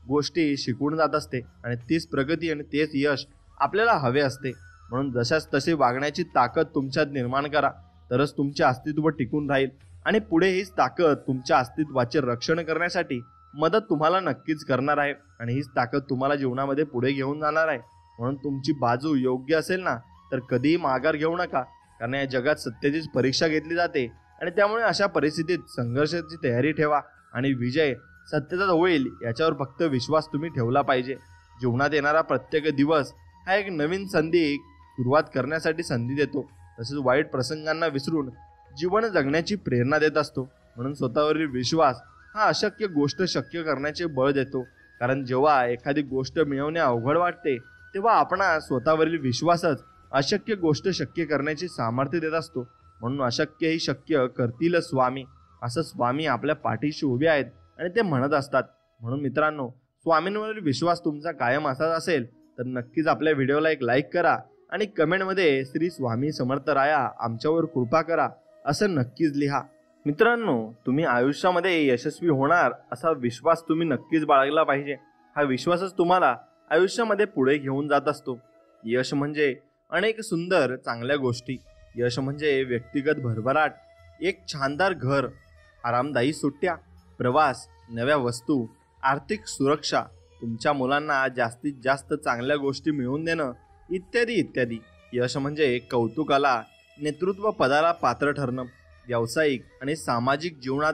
गोष्टी शिकवून जात असते आणि तीच प्रगती आणि तेच यश आपल्याला हवे असते. म्हणून जशाच तसे वागण्याची ताकद तुमच्यात निर्माण करा, तरच तुमचे अस्तित्व टिकून राहील. आणि पुढे हीच ताकद तुमच्या अस्तित्वाचे रक्षण करण्यासाठी मदत तुम्हाला नक्कीच करणार आहे आणि हीच ताकद तुम्हाला जीवनामध्ये पुढे घेऊन जाणार आहे. म्हणून तुमची बाजू योग्य असेल ना तर कधीही माघार घेऊ नका. कारण या जगात सत्याचीच परीक्षा घेतली जाते आणि त्यामुळे अशा परिस्थितीत संघर्षाची तयारी ठेवा आणि विजय सत्याचाच होईल याच्यावर फक्त विश्वास तुम्ही ठेवला पाहिजे. जीवनात येणारा प्रत्येक दिवस हा एक नवीन संधी सुरुवात करण्यासाठी संधी देतो. तसेच वाईट प्रसंगांना विसरून जीवन जगण्याची प्रेरणा देत असतो. म्हणून स्वतःवरील विश्वास हा अशक्य गोष्ट शक्य करण्याचे बळ देतो. कारण जेव्हा एखादी गोष्ट मिळवणे अवघड वाटते तेव्हा आपणा स्वतःवरील विश्वासच अशक्य गोष्ट शक्य करण्याचे सामर्थ्य देत असतो. म्हणून अशक्य ही शक्य करतील स्वामी, असं स्वामी आपल्या पाठीशी उभे आहेत आणि ते म्हणत असतात. म्हणून मित्रांनो, स्वामींवरील विश्वास तुमचा कायम असाच असेल तर नक्कीच आपल्या व्हिडिओला एक लाईक करा आणि कमेंटमध्ये श्री स्वामी समर्थ राया आमच्यावर कृपा करा असं नक्कीच लिहा. मित्रांनो, तुम्ही आयुष्यामध्ये यशस्वी होणार असा विश्वास तुम्ही नक्कीच बाळगला पाहिजे. हा विश्वासच तुम्हाला आयुष्यामध्ये पुढे घेऊन जात असतो. यश म्हणजे अनेक सुंदर चांगल्या गोष्टी. यश म्हणजे व्यक्तिगत भरभराट, एक छानदार घर, आरामदायी सुट्ट्या, प्रवास, नव्या वस्तू, आर्थिक सुरक्षा, तुमच्या मुलांना जास्तीत जास्त चांगल्या गोष्टी मिळवून देणं इत्यादी इत्यादी. यश म्हणजे कौतुकाला, नेतृत्व पदाला पात्र ठरणं, व्यावसायिक आणि सामाजिक जीवनात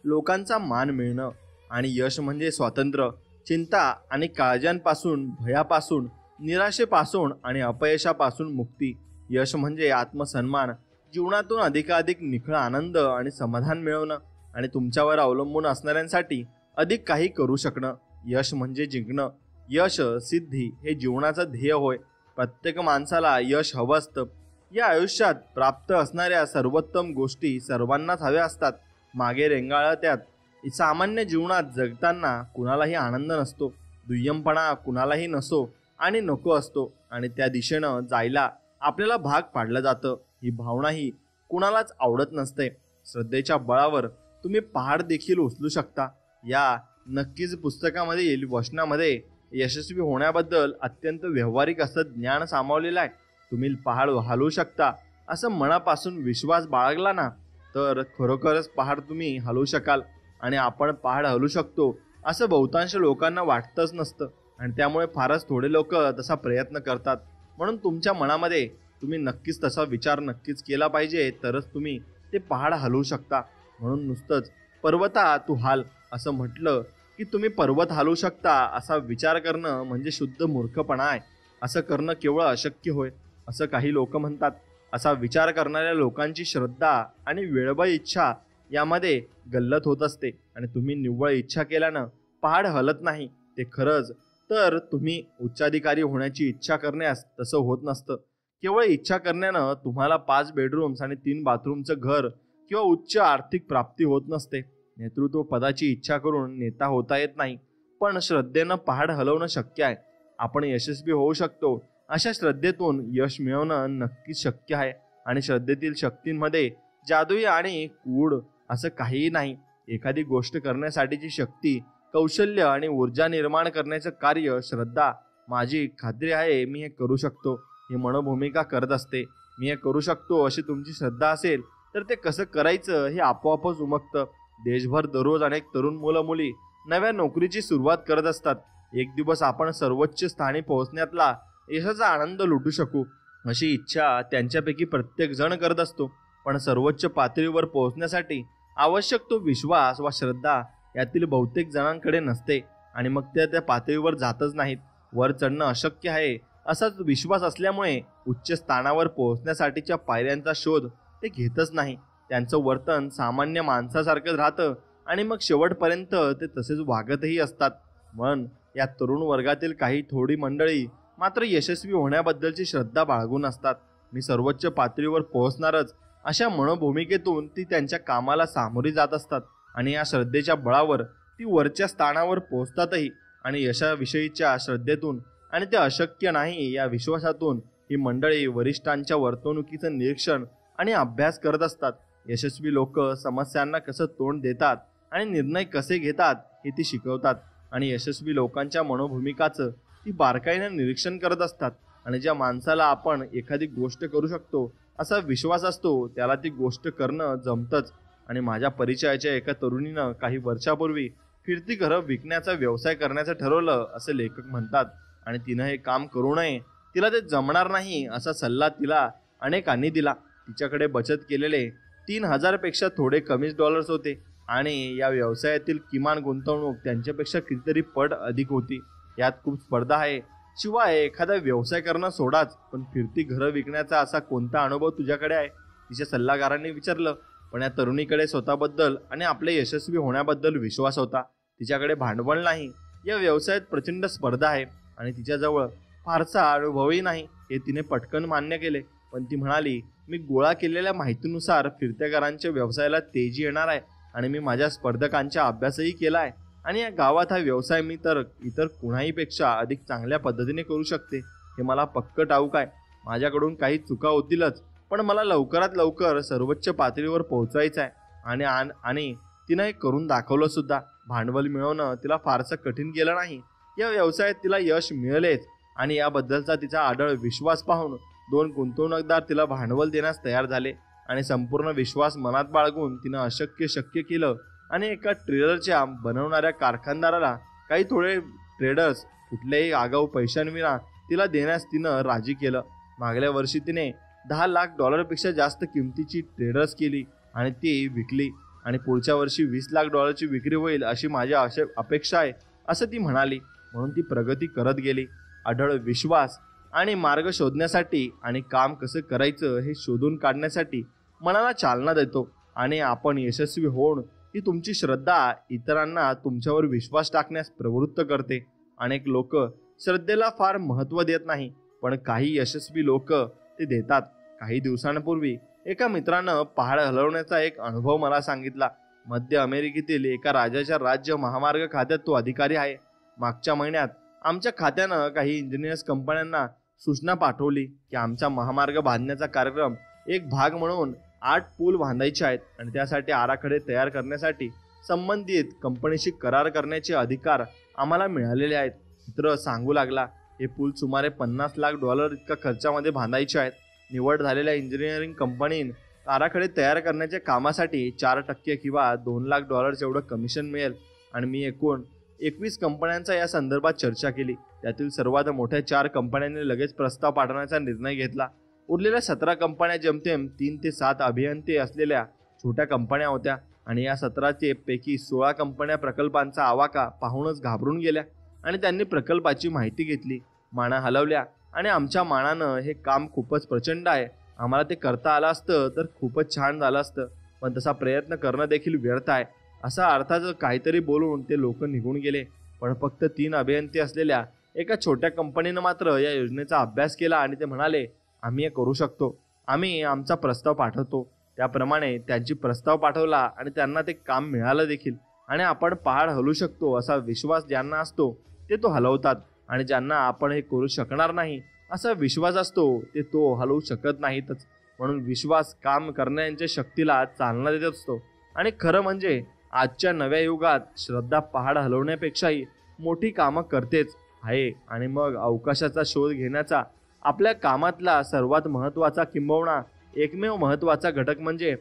लोकांचा मान मिळणं. आणि यश म्हणजे स्वातंत्र्य, चिंता आणि काळज्यांपासून, भयापासून, निराशेपासून आणि अपयशापासून मुक्ती. यश म्हणजे आत्मसन्मान, जीवनातून अधिकाधिक निखळ आनंद आणि समाधान मिळवणं आणि तुमच्यावर अवलंबून असणाऱ्यांसाठी अधिक काही करू शकणं. यश म्हणजे जिंकणं. यश सिद्धी हे जीवनाचं ध्येय होय. प्रत्येक माणसाला यश हवं असतं. या आयुष्यात प्राप्त असणाऱ्या सर्वोत्तम गोष्टी सर्वांनाच हव्या असतात. मागे रेंगाळत्यात सामान्य जीवनात जगताना कुणालाही आनंद नसतो, दुय्यमपणा कुणालाही नसो आणि नको असतो आणि त्या दिशेनं जायला आपल्याला भाग पाडलं जातं. ही भावनाही कुणालाच आवडत नसते. श्रद्धेच्या बळावर तुम्ही पहाड देखील उचलू शकता. या नक्कीच पुस्तकामधील वचनामध्ये यशस्वी होण्याबद्दल अत्यंत व्यावहारिक असं ज्ञान सामावलेलं आहे. तुम्ही पहाड हलवू शकता असं मनापासून विश्वास बाळगला ना तर खरोखरच पहाड तुम्ही हलवू शकाल. आणि आपण पहाड हलवू शकतो असं बहुतांश लोकांना वाटतच नसतं आणि त्यामुळे फारच थोडे लोक तसा प्रयत्न करतात. म्हणून तुमच्या मनामध्ये तुम्ही नक्कीच तसा विचार नक्कीच केला पाहिजे, तरच तुम्ही ते पहाड हलवू शकता. म्हणून नुसतंच पर्वता तू हाल असं म्हटलं की तुम्ही पर्वत हलवू शकता असा विचार करणं म्हणजे शुद्ध मूर्खपणा आहे. असं करणं केवळ अशक्य होय असं काही लोक म्हणतात. असा विचार करणाऱ्या लोकांची श्रद्धा आणि वेळबळ इच्छा यामध्ये गल्लत होत असते आणि तुम्ही निव्वळ इच्छा केल्यानं पहाड हलत नाही. ते खरंच तर तुम्ही उच्चाधिकारी होण्याची इच्छा करण्यास तसं होत नसतं. केवळ इच्छा करण्यानं तुम्हाला 5 बेडरूम्स आणि 3 बाथरूमचं घर किंवा उच्च आर्थिक प्राप्ती होत नसते. नेतृत्व पदाची इच्छा करून नेता होता येत नाही, पण श्रद्धेनं पहाड हलवणं शक्य आहे. आपण यशस्वी होऊ शकतो अशा श्रद्धेतून यश मिळवणं नक्कीच शक्य आहे. आणि श्रद्धेतील शक्तींमध्ये जादुई आणि कूड असं काहीही नाही. एखादी गोष्ट करण्यासाठीची शक्ती, कौशल्य आणि ऊर्जा निर्माण करण्याचं कार्य श्रद्धा, माझी खात्री आहे मी हे करू शकतो, ही मनोभूमिका करत असते. मी हे करू शकतो अशी तुमची श्रद्धा असेल तर ते कसं करायचं हे आपोआपच उमगतं. देशभर दररोज अनेक तरुण मुलं मुली नव्या नोकरीची सुरुवात करत असतात. एक दिवस आपण सर्वोच्च स्थानी पोहोचण्यातला यशाचा आनंद लुटू शकू अशी इच्छा त्यांच्यापैकी प्रत्येक जण करत असतो. पण सर्वोच्च पातळीवर पोहोचण्यासाठी आवश्यक तो विश्वास वा श्रद्धा यातील बहुतेक जणांकडे नसते आणि मग ते त्या पातळीवर जातच नाहीत. वर चढणं अशक्य आहे असाच विश्वास असल्यामुळे उच्च स्थानावर पोहोचण्यासाठीच्या पायऱ्यांचा शोध ते घेतच नाही. त्यांचं वर्तन सामान्य माणसासारखंच राहतं आणि मग शेवटपर्यंत ते तसेच वागतही असतात. म्हणून या तरुण वर्गातील काही थोडी मंडळी मात्र यशस्वी होण्याबद्दलची श्रद्धा बाळगून असतात. मी सर्वोच्च पातळीवर पोहोचणारच अशा मनोभूमिकेतून ती त्यांच्या कामाला सामोरी जात असतात आणि या श्रद्धेच्या बळावर ती वरच्या स्थानावर पोहोचतातही. आणि यशाविषयीच्या श्रद्धेतून आणि ते अशक्य नाही या विश्वासातून ही मंडळी वरिष्ठांच्या वर्तणुकीचं निरीक्षण आणि अभ्यास करत असतात. यशस्वी लोक समस्यांना कसं तोंड देतात आणि निर्णय कसे घेतात हे ती शिकवतात आणि यशस्वी लोकांच्या मनोभूमिकाचं ती बारकाईनं निरीक्षण करत असतात. आणि ज्या माणसाला आपण एखादी गोष्ट करू शकतो असा विश्वास असतो त्याला ती गोष्ट करणं जमतंच. आणि माझ्या परिचयाच्या एका तरुणीनं काही वर्षापूर्वी फिरती घरं विकण्याचा व्यवसाय करण्याचं ठरवलं असे लेखक म्हणतात. आणि तिनं हे काम करू नये, तिला ते जमणार नाही असा सल्ला तिला अनेकांनी दिला. तिच्याकडे बचत केलेले 3,000 पेक्षा थोडे कमीच डॉलर्स होते आणि या व्यवसायातील किमान गुंतवणूक त्यांच्यापेक्षा कितीतरी पट अधिक होती. यात खूप स्पर्धा आहे. शिवाय एखादा व्यवसाय करणं सोडाच, पण फिरती घरं विकण्याचा असा कोणता अनुभव तुझ्याकडे आहे? तिच्या सल्लागारांनी विचारलं. पण या तरुणीकडे स्वतःबद्दल आणि आपले यशस्वी होण्याबद्दल विश्वास होता. तिच्याकडे भांडवल नाही. या व्यवसायात प्रचंड स्पर्धा आहे आणि तिच्याजवळ फारसा अनुभवही नाही हे तिने पटकन मान्य केले. पण ती म्हणाली, मी गोळा केलेल्या माहितीनुसार फिरत्या घरांच्या व्यवसायाला तेजी येणार आहे आणि मी माझ्या स्पर्धकांचा अभ्यासही केला आहे आणि या गावात हा व्यवसाय मी तर इतर कुणाहीपेक्षा अधिक चांगल्या पद्धतीने करू शकते हे मला पक्क ठाऊक आहे. माझ्याकडून काही चुका होतीलच, पण मला लवकरात लवकर सर्वोच्च पातळीवर पोहोचायचं आहे आणि तिनं हे करून दाखवलं सुद्धा. भांडवल मिळवणं तिला फारसं कठीण गेलं नाही. या व्यवसायात तिला यश मिळालेच आणि याबद्दलचा तिचा आढळ विश्वास पाहून 2 गुंतवणूकदार तिला भांडवल देण्यास तयार झाले आणि संपूर्ण विश्वास मनात बाळगून तिनं अशक्य शक्य केलं आणि एका ट्रेलरच्या बनवणाऱ्या कारखानदाराला काही थोडे ट्रेडर्स कुठल्याही आगाऊ पैशांविना तिला देण्यास तिनं राजी केलं. मागल्या वर्षी तिने $10 लाख पेक्षा जास्त किमतीची ट्रेडर्स केली आणि ती विकली आणि पुढच्या वर्षी $20 लाख ची विक्री होईल अशी माझी अपेक्षा आहे असं ती म्हणाली. म्हणून ती प्रगती करत गेली. अढळ विश्वास आणि मार्ग शोधण्यासाठी आणि काम कसं करायचं हे शोधून काढण्यासाठी मनाला चालना देतो आणि आपण यशस्वी होऊन ही तुमची श्रद्धा इतरांना तुमच्यावर विश्वास टाकण्यास प्रवृत्त करते. अनेक लोक श्रद्धेला फार महत्त्व देत नाही, पण काही यशस्वी लोक ते देतात. काही दिवसांपूर्वी एका मित्रानं पहाड हलवण्याचा एक अनुभव मला सांगितला. मध्य अमेरिकेतील एका राजाच्या राज्य महामार्ग खात्यात तो अधिकारी आहे. मागच्या महिन्यात आमच्या खात्यानं काही इंजिनियर्स कंपन्यांना सूचना पाठवली की आमचा महामार्ग बांधण्याचा कार्यक्रम एक भाग म्हणून 8 पूल बांधायचे आहेत आणि त्यासाठी आराखडे तयार करण्यासाठी संबंधित कंपनीशी करार करण्याचे अधिकार आम्हाला मिळालेले आहेत. मित्र सांगू लागला, हे पूल सुमारे $50 लाख इतका खर्चामध्ये बांधायचे आहेत. निवड झालेल्या इंजिनिअरिंग कंपनीन आराखडे तयार करण्याच्या कामासाठी 4% किंवा $2 लाख एवढं कमिशन मिळेल आणि मी एकूण 21 कंपन्यांचा या संदर्भात चर्चा केली. त्यातील सर्वात मोठ्या 4 कंपन्यांनी लगेच प्रस्ताव पाठवण्याचा निर्णय घेतला. उरलेल्या 17 कंपन्या जमतेम 3 ते 7 अभियंते असलेल्या छोट्या कंपन्या होत्या आणि या 17 पैकी 16 कंपन्या प्रकल्पांचा आवाका पाहूनच घाबरून गेल्या आणि त्यांनी प्रकल्पाची माहिती घेतली, माना हलवल्या आणि आमच्या मानानं हे काम खूपच प्रचंड आहे, आम्हाला ते करता आलं असतं तर खूपच छान झालं असतं, पण तसा प्रयत्न करणं देखील व्यर्थ आहे असा अर्थाचं काहीतरी बोलून ते लोक निघून गेले. पण फक्त 3 अभियंते असलेल्या एका छोट्या कंपनीनं मात्र या योजनेचा अभ्यास केला आणि ते म्हणाले, आम्ही हे करू शकतो, आम्ही आमचा प्रस्ताव पाठवतो. त्याप्रमाणे त्यांची प्रस्ताव पाठवला आणि त्यांना ते काम मिळालं देखील आणि आपण पहाड हलवू शकतो असा विश्वास ज्यांना असतो ते तो हलवतात आणि ज्यांना आपण हे करू शकणार नाही असा विश्वास असतो ते तो हलवू शकत नाहीतच. म्हणून विश्वास काम करण्याच्या शक्तीला चालना देत असतो आणि खरं म्हणजे आजच्या नव्या युगात श्रद्धा पहाड हलवण्यापेक्षाही मोठी कामं करतेच आहे. आणि मग अवकाशाचा शोध घेण्याचा आपल्या कामातला सर्वात महत्त्वाचा किंबहुना एकमेव महत्त्वाचा घटक म्हणजे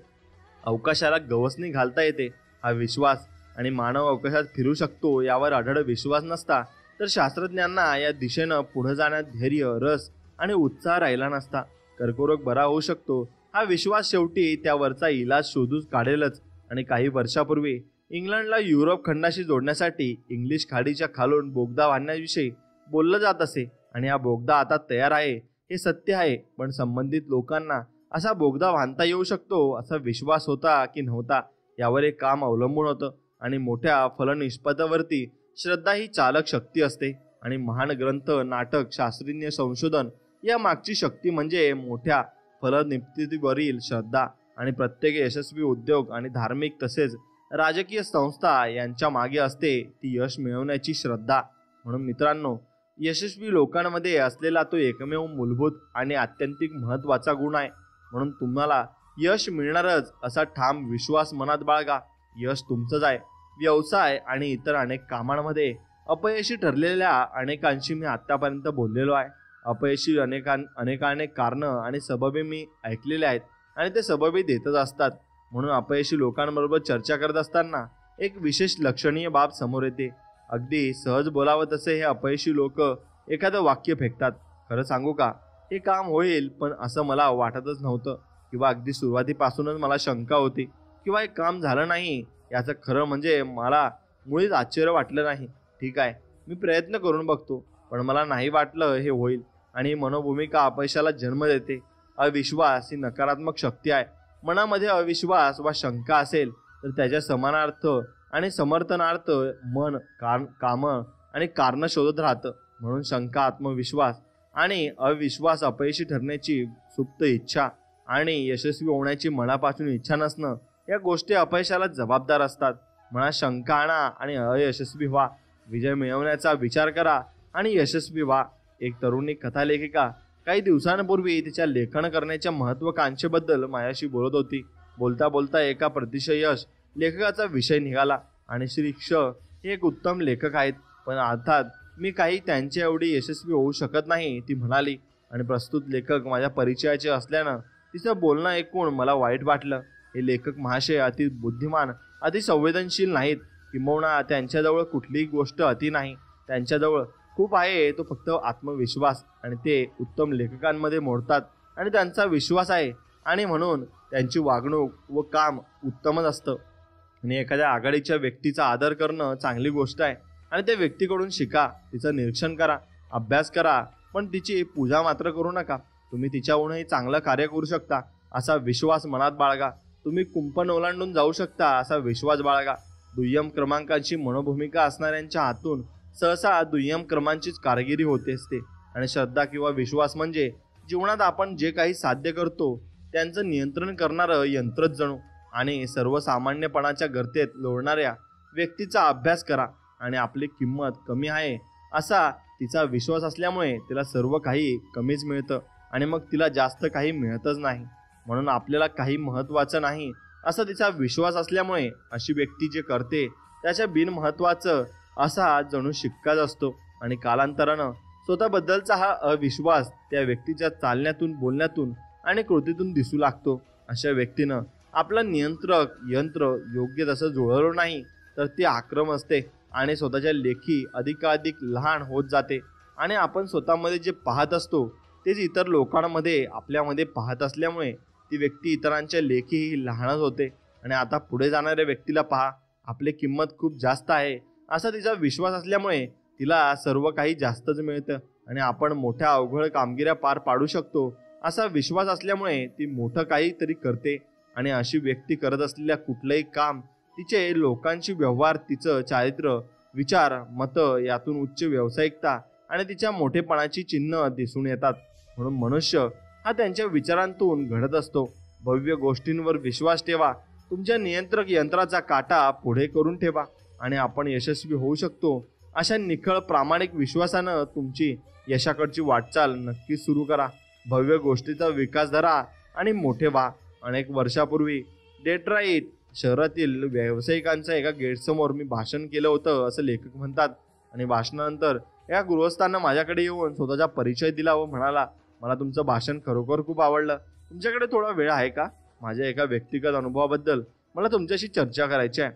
अवकाशाला गवसणी घालता येते हा विश्वास. आणि मानव अवकाशात फिरू शकतो यावर अढळ विश्वास नसता तर शास्त्रज्ञांना या दिशेनं पुढे जाण्यात धैर्य, रस आणि उत्साह राहिला नसता. कर्करोग बरा होऊ शकतो हा विश्वास शेवटी त्यावरचा इलाज शोधूच काढेलच. आणि काही वर्षापूर्वी इंग्लंडला युरोप खंडाशी जोडण्यासाठी इंग्लिश खाडीच्या खालून बोगदा बांधण्याविषयी बोललं जात असे आणि हा बोगदा आता तयार आहे हे सत्य आहे. पण संबंधित लोकांना असा बोगदा बांधता येऊ शकतो असा विश्वास होता की नव्हता यावर एक काम अवलंबून होतं. आणि मोठ्या फलनिष्पत्तीवरती श्रद्धा ही चालक शक्ती असते आणि महान ग्रंथ, नाटक, शास्त्रीय संशोधन या मागची शक्ती म्हणजे मोठ्या फलनिष्पत्तीवरील श्रद्धा. आणि प्रत्येक यशस्वी उद्योग आणि धार्मिक तसेच राजकीय संस्था यांच्या मागे असते ती यश मिळवण्याची श्रद्धा. म्हणून मित्रांनो, यशस्वी लोकांमध्ये असलेला तो एकमेव मूलभूत आणि आत्यंतिक महत्त्वाचा गुण आहे. म्हणून तुम्हाला यश मिळणारच असा ठाम विश्वास मनात बाळगा. यश तुमचंच आहे. व्यवसाय आणि इतर अनेक कामांमध्ये अपयशी ठरलेल्या अनेकांशी मी आत्तापर्यंत बोललेलो आहे. अपयशी अनेक कारणं आणि सबबे मी ऐकलेले आहेत आणि ते सबबी देतच असतात. म्हणून अपयशी लोकांबरोबर चर्चा करत असताना एक विशेष लक्षणीय बाब समोर येते. अगदी सहज बोलावं तसे हे अपयशी लोक एखादं वाक्य फेकतात. खरं सांगू का, हे काम होईल, पण असं मला वाटतच नव्हतं. किंवा अगदी सुरुवातीपासूनच मला शंका होती किंवा हे काम झालं नाही याचं खरं म्हणजे मला मुळीच आश्चर्य वाटलं नाही. ठीक आहे, मी प्रयत्न करून बघतो, पण मला नाही वाटलं हे होईल. आणि ही मनोभूमिका अपयशाला जन्म देते. अविश्वास ही नकारात्मक शक्ती आहे. मनामध्ये अविश्वास वा शंका असेल तर त्याच्या समानार्थ आणि समर्थनार्थ मन कामं आणि कारणं शोधत राहतं. म्हणून शंका आत्मविश्वास आणि अविश्वास अपयशी ठरण्याची सुप्त इच्छा आणि यशस्वी होण्याची मनापासून इच्छा नसणं या गोष्टी अपयशाला जबाबदार असतात. मनात शंका आणा आणि अयशस्वी व्हा. विजय मिळवण्याचा विचार करा आणि यशस्वी व्हा. एक तरुणी कथालेखिका काही दिवसांपूर्वी तिच्या लेखन करण्याच्या महत्त्वाकांक्षेबद्दल माझ्याशी बोलत होती. बोलता बोलता एका प्रतिशय यश लेखकाचा विषय निघाला आणि श्री क्ष हे एक उत्तम लेखक आहेत, पण अर्थात मी काही त्यांच्या एवढी यशस्वी होऊ शकत नाही, ती म्हणाली. आणि प्रस्तुत लेखक माझ्या परिचयाचे असल्यानं तिचं बोलणं ऐकून मला वाईट वाटलं. हे लेखक महाशय अति बुद्धिमान, अति संवेदनशील नाहीत. किंबहुना त्यांच्याजवळ कुठलीही गोष्ट अति नाही. त्यांच्याजवळ खूप आहे, तो फक्त आत्मविश्वास, आणि ते उत्तम लेखकांमध्ये मोडतात आणि त्यांचा विश्वास आहे, आणि म्हणून त्यांची वागणूक व काम उत्तमच असतं. आणि एखाद्या आघाडीच्या व्यक्तीचा आदर करणं चांगली गोष्ट आहे आणि त्या व्यक्तीकडून शिका, तिचं निरीक्षण करा, अभ्यास करा, पण तिची पूजा मात्र करू नका. तुम्ही तिच्याहूनही चांगलं कार्य करू शकता असा विश्वास मनात बाळगा. तुम्ही कुंपण ओलांडून जाऊ शकता असा विश्वास बाळगा. दुय्यम क्रमांकाची मनोभूमिका असणाऱ्यांच्या हातून सहसा दुय्यम क्रमांचीच कारागिरी होते असते. आणि श्रद्धा किंवा विश्वास म्हणजे जीवनात आपण जे काही साध्य करतो त्यांचं नियंत्रण करणारं यंत्रच जणू. आणि सर्वसामान्यपणाच्या गर्तेत लोळणाऱ्या व्यक्तीचा अभ्यास करा आणि आपली किंमत कमी आहे असा तिचा विश्वास असल्यामुळे तिला सर्व काही कमीच मिळतं आणि मग तिला जास्त काही मिळतच नाही. म्हणून आपल्याला काही महत्त्वाचं नाही असा तिचा विश्वास असल्यामुळे अशी व्यक्ती जे करते त्याच्या बिनमहत्त्वाचं असा जणू शिक्काच असतो. आणि कालांतरानं स्वतःबद्दलचा हा अविश्वास त्या व्यक्तीच्या चालण्यातून, बोलण्यातून आणि कृतीतून दिसू लागतो. अशा व्यक्तीनं आपलं नियंत्रक यंत्र योग्य तसं जुळवलं नाही तर ती आक्रम असते आणि स्वतःच्या लेखी अधिकाधिक लहान होत जाते. आणि आपण स्वतःमध्ये जे पाहत असतो तेच इतर लोकांमध्ये आपल्यामध्ये पाहत असल्यामुळे ती व्यक्ती इतरांच्या लेखीही लहानच होते. आणि आता पुढे जाणाऱ्या व्यक्तीला पहा, आपली किंमत खूप जास्त आहे असा तिचा विश्वास असल्यामुळे तिला सर्व काही जास्तच मिळतं आणि आपण मोठ्या अवघड कामगिऱ्या पार पाडू शकतो असा विश्वास असल्यामुळे ती मोठं काहीतरी करते. आणि अशी व्यक्ती करत असलेल्या कुठलंही काम, तिचे लोकांशी व्यवहार, तिचं चारित्र्य, विचार, मतं यातून उच्च व्यावसायिकता आणि तिच्या मोठेपणाची चिन्ह दिसून येतात. म्हणून मनुष्य हा त्यांच्या विचारांतून घडत असतो. भव्य गोष्टींवर विश्वास ठेवा. तुमच्या नियंत्रक यंत्राचा काटा पुढे करून ठेवा आणि आपण यशस्वी होऊ शकतो अशा निखळ प्रामाणिक विश्वासानं तुमची यशाकडची वाटचाल नक्कीच सुरू करा. भव्य गोष्टीचा विकास धरा आणि मोठे व्हा. अनेक वर्षापूर्वी डेट्रॉईट शहरातील व्यावसायिकांच्या एका गेटसमोर मी भाषण केलं होतं असं लेखक म्हणतात. आणि भाषणानंतर एका गृहस्थानं माझ्याकडे येऊन स्वतःचा परिचय दिला व म्हणाला, मला तुमचं भाषण खरोखर खूप आवडलं. तुमच्याकडे थोडा वेळ आहे का? माझ्या एका व्यक्तिगत अनुभवाबद्दल मला तुमच्याशी चर्चा करायची आहे.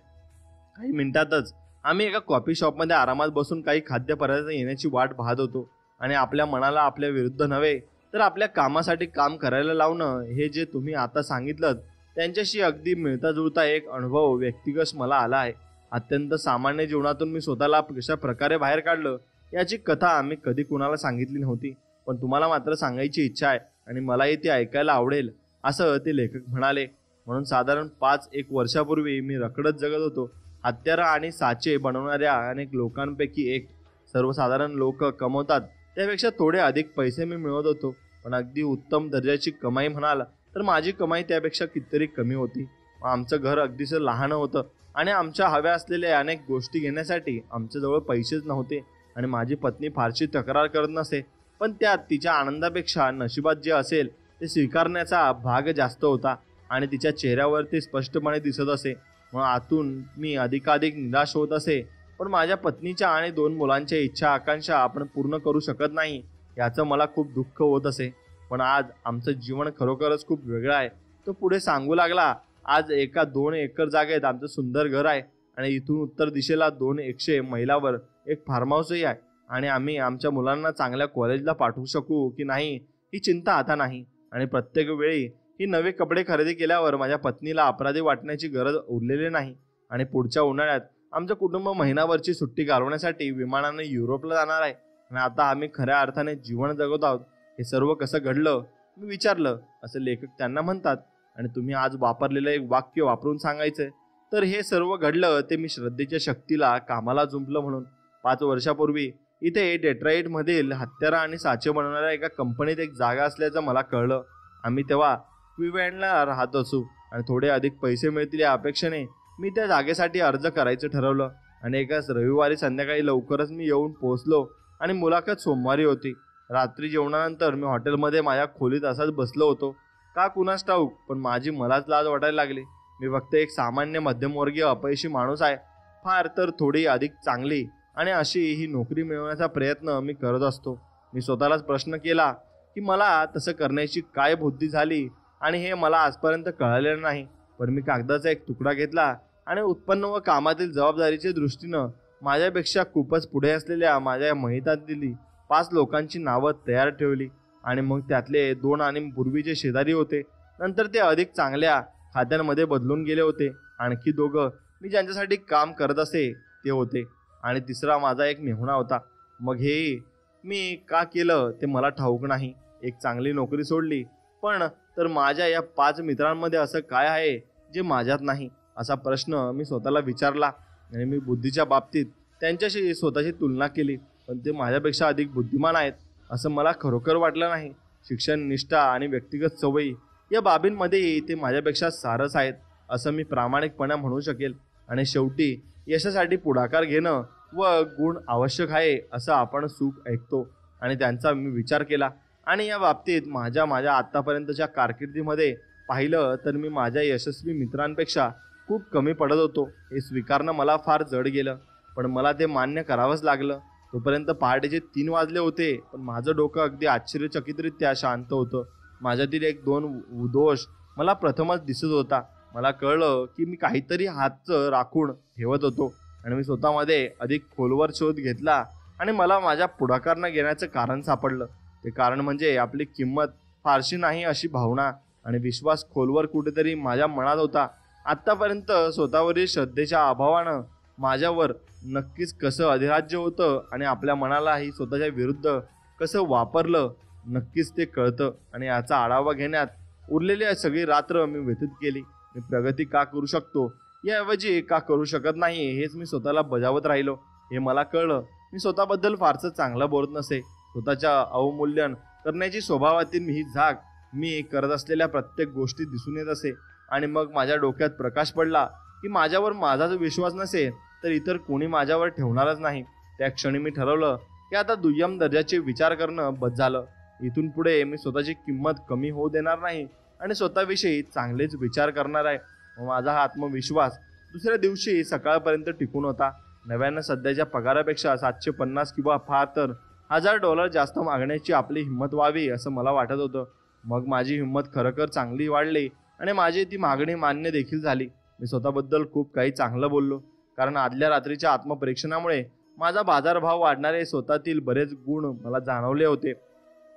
काही मिनिटातच आम्ही एका कॉफी शॉपमध्ये आरामात बसून काही खाद्यपदार्थ येण्याची वाट पाहत होतो. आणि आपल्या मनाला आपल्या विरुद्ध नव्हे तर आपल्या कामासाठी काम करायला लावणं, हे जे तुम्ही आता सांगितलं त्यांच्याशी अगदी मिळता जुळता एक अनुभव व्यक्तिगत मला आला आहे. अत्यंत सामान्य जीवनातून मी स्वतःला कशा प्रकारे बाहेर काढलं याची कथा मी कधी कुणाला सांगितली नव्हती, पण तुम्हाला मात्र सांगायची इच्छा आहे आणि मलाही ती ऐकायला आवडेल असं ते लेखक म्हणाले. म्हणून साधारण 5-1 वर्षापूर्वी मी रखडत जगत होतो. हत्यारं आणि साचे बनवणाऱ्या अनेक लोकांपैकी एक. सर्वसाधारण लोक कमवतात त्यापेक्षा थोडे अधिक पैसे मी मिळवत होतो, पण अगदी उत्तम दर्जाची कमाई म्हणाल तर माझी कमाई त्यापेक्षा कितीतरी कमी होती. आमचं घर अगदीच लहान होतं आणि आमच्या हव्या असलेल्या अनेक गोष्टी घेण्यासाठी आमच्याजवळ पैसेच नव्हते. आणि माझी पत्नी फारशी तक्रार करत नसे, पण त्यात तिच्या आनंदापेक्षा नशिबात जे असेल ते स्वीकारण्याचा भाग जास्त होता आणि तिच्या चेहऱ्यावर ते स्पष्टपणे दिसत असे. मग आतून मी अधिकाधिक निराश होत असे. पण माझ्या पत्नीच्या आणि 2 मुलांच्या इच्छा आकांक्षा आपण पूर्ण करू शकत नाही याचं मला खूप दुःख होत असे. पण आज आमचं जीवन खरोखरच खूप वेगळं आहे. तो पुढे सांगू लागला, आज एका 2 एकर जागेत आमचं सुंदर घर आहे आणि इथून उत्तर दिशेला 200 मैलावर एक फार्म हाऊसही आहे. आणि आम्ही आमच्या मुलांना चांगल्या कॉलेजला पाठवू शकू की नाही ही चिंता आता नाही. आणि प्रत्येक वेळी ही नवे कपडे खरेदी केल्यावर माझ्या पत्नीला अपराधी वाटण्याची गरज उरलेली नाही. आणि पुढच्या उन्हाळ्यात आमचं कुटुंब महिनाभरची सुट्टी घालवण्यासाठी विमानाने युरोपला जाणार आहे. आणि आता आम्ही खऱ्या अर्थाने जीवन जगत आहोत. हे सर्व कसं घडलं मी विचारलं. असं लेखक त्यांना म्हणतात. आणि तुम्ही आज वापरलेलं एक वाक्य वापरून सांगायचंय तर हे सर्व घडलं ते मी श्रद्धेच्या शक्तीला कामाला जुंपलं म्हणून. 5 वर्षापूर्वी इथे डेट्रॉईट मधील हत्यारा आणि साचे बनवणाऱ्या एका कंपनीत एक जागा असल्याचं मला कळलं. आम्ही तेव्हा क्लिव्हलंडला राहत असू आणि थोडे अधिक पैसे मिळतील या अपेक्षेने मी त्या जागेसाठी अर्ज करायचं ठरवलं. आणि एकाच रविवारी संध्याकाळी लवकरच मी येऊन पोहोचलो आणि मुलाखत सोमवारी होती. रात्री जेवणानंतर मी हॉटेलमध्ये माझ्या खोलीत असाच बसलो होतो. का कुणास ठाऊक पण माझी मलाच लाज वाटायला लागली. मी फक्त एक सामान्य मध्यमवर्गीय अपयशी माणूस आहे. फार तर थोडी अधिक चांगली आणि अशी ही नोकरी मिळवण्याचा प्रयत्न मी करत असतो. मी स्वतःलाच प्रश्न केला की मला तसं करण्याची काय बुद्धी झाली आणि हे मला आजपर्यंत कळलेलं नाही. पण मी कागदाचा एक तुकडा घेतला आणि उत्पन्न व कामातील जबाबदारीच्या दृष्टीनं माझ्यापेक्षा खूपच पुढे असलेल्या माझ्या माहितीतील 5 लोकांची नावं तयार ठेवली. आणि मग त्यातले 2 आणि पूर्वीचे शेजारी होते. नंतर ते अधिक चांगल्या खात्यांमध्ये बदलून गेले होते. आणखी 2 मी ज्यांच्यासाठी काम करत असे ते होते. आणि 3रा माझा एक मेहुणा होता. मग हे मी का केलं ते मला ठाऊक नाही. एक चांगली नोकरी सोडली पण तर माझ्या या 5 मित्रांमध्ये असं काय आहे जे माझ्यात नाही असा प्रश्न मी स्वतःला विचारला. आणि मी बुद्धीच्या बाबतीत त्यांच्याशी स्वतःची तुलना केली. पण ते माझ्यापेक्षा अधिक बुद्धिमान आहेत असं मला खरोखर वाटलं नाही. शिक्षण, निष्ठा आणि व्यक्तिगत सवयी या बाबींमध्येही ते माझ्यापेक्षा सारस आहेत असं मी प्रामाणिकपणे म्हणू शकेल. आणि शेवटी यशासाठी पुढाकार घेणं व गुण आवश्यक आहे असं आपण सुख ऐकतो. आणि त्यांचा मी विचार केला. आणि या बाबतीत माझ्या आत्तापर्यंतच्या कारकिर्दीमध्ये पाहिलं तर मी माझ्या यशस्वी मित्रांपेक्षा खूप कमी पडत होतो. हे स्वीकारणं मला फार जड गेलं पण मला ते मान्य करावंच लागलं. तोपर्यंत पहाटेचे 3 वाजले होते पण माझं डोकं अगदी आश्चर्यचकितरित्या शांत होतं. माझ्यातील 1-2 दोष मला प्रथमच दिसत होता. मला कळलं की मी काहीतरी हातचं राखून ठेवत होतो. आणि मी स्वतःमध्ये अधिक खोलवर शोध घेतला आणि मला माझ्या पुढाकार न घेण्याचं कारण सापडलं. ते कारण म्हणजे आपली किंमत फारशी नाही अशी भावना आणि विश्वास खोलवर कुठेतरी माझ्या मनात होता. आत्तापर्यंत स्वतःवरील श्रद्धेच्या अभावानं माझ्यावर नक्कीच कसं अधिराज्य होतं आणि आपल्या मनालाही स्वतःच्या विरुद्ध कसं वापरलं नक्कीच ते कळतं. आणि याचा आढावा घेण्यात उरलेली सगळी रात्र मी व्यतीत केली. मी प्रगती का करू शकतो याऐवजी का करू शकत नाही हेच मी स्वतःला बजावत राहिलो. हे मला कळलं मी स्वतःबद्दल फारसं चांगलं बोलत नसे. स्वतःच्या अवमूल्यन करण्याची स्वभावातील ही झाक मी करत असलेल्या प्रत्येक गोष्टी दिसून येत असे. आणि मग माझ्या डोक्यात प्रकाश पडला की माझ्यावर माझाच विश्वास नसेल तर इतर कोणी माझ्यावर ठेवणारच नाही. त्या क्षणी मी ठरवलं की आता दुय्यम दर्जाचे विचार करणं बस झालं. इथून पुढे मी स्वतःची किंमत कमी होऊ देणार नाही आणि स्वतःविषयी चांगलेच विचार करणार आहे. माझा हा आत्मविश्वास दुसऱ्या दिवशी सकाळपर्यंत टिकून होता. नव्यानं सध्याच्या पगारापेक्षा 750 किंवा फार तर $1000 जास्त मागण्याची आपली हिंमत व्हावी असं मला वाटत होतं. मग माझी हिंमत खरोखर चांगली वाढली आणि माझी ती मागणी मान्य देखील झाली. मी स्वतःबद्दल खूप काही चांगलं बोललो कारण आदल्या रात्रीच्या आत्मपरीक्षणामुळे माझा बाजारभाव वाढणारे स्वतःतील बरेच गुण मला जाणवले होते.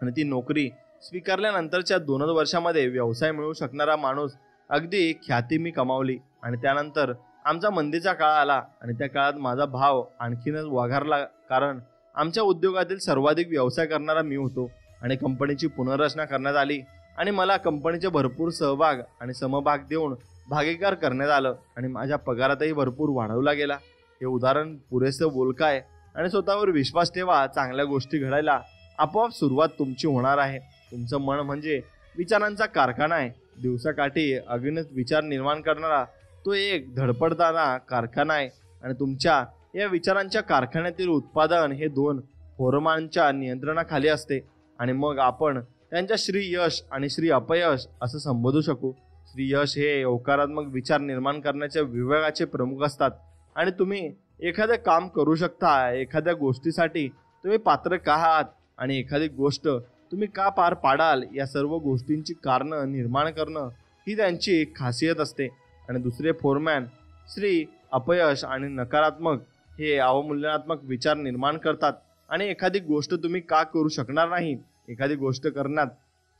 आणि ती नोकरी स्वीकारल्यानंतरच्या 2 वर्षामध्ये व्यवसाय मिळवू शकणारा माणूस अगदी ख्याती मी कमावली. आणि त्यानंतर आमचा मंदीचा काळ आला आणि त्या काळात माझा भाव आणखीनच वधारला कारण आमच्या उद्योगातील सर्वाधिक व्यवसाय करणारा मी होतो. आणि कंपनीची पुनर्रचना करण्यात आली आणि मला कंपनीचे भरपूर सहभाग आणि समभाग देऊन भागीदार करण्यात आलं आणि माझ्या पगारातही भरपूर वाढवला गेला. हे उदाहरण पुरेसं बोलकं आहे. आणि स्वतःवर विश्वास ठेवा. चांगल्या गोष्टी घडायला आपोआप सुरुवात तुमची होणार आहे. तुमचं मन म्हणजे विचारांचा कारखाना आहे. दिवसाकाठी अगणित विचार निर्माण करणारा तो एक धडपडणारा कारखाना आहे. आणि तुमच्या या विचारांच्या कारखान्यातील उत्पादन हे 2 फोरमांच्या नियंत्रणाखाली असते. आणि मग आपण त्यांच्या श्री यश आणि श्री अपयश असं संबोधू शकू. श्री यश हे होकारात्मक विचार निर्माण करण्याच्या विभागाचे प्रमुख असतात. आणि तुम्ही एखादं काम करू शकता, एखाद्या गोष्टीसाठी तुम्ही पात्र का आहात आणि एखादी गोष्ट तुम्ही का पार पाडाल या सर्व गोष्टींची कारणं निर्माण करणं ही त्यांची खासियत असते. आणि दुसरे फोरमॅन श्री अपयश आणि नकारात्मक हे अवमूल्यनात्मक विचार निर्माण करतात. आणि एखादी गोष्ट तुम्ही का करू शकणार नाही एखादी गोष्ट करण्यात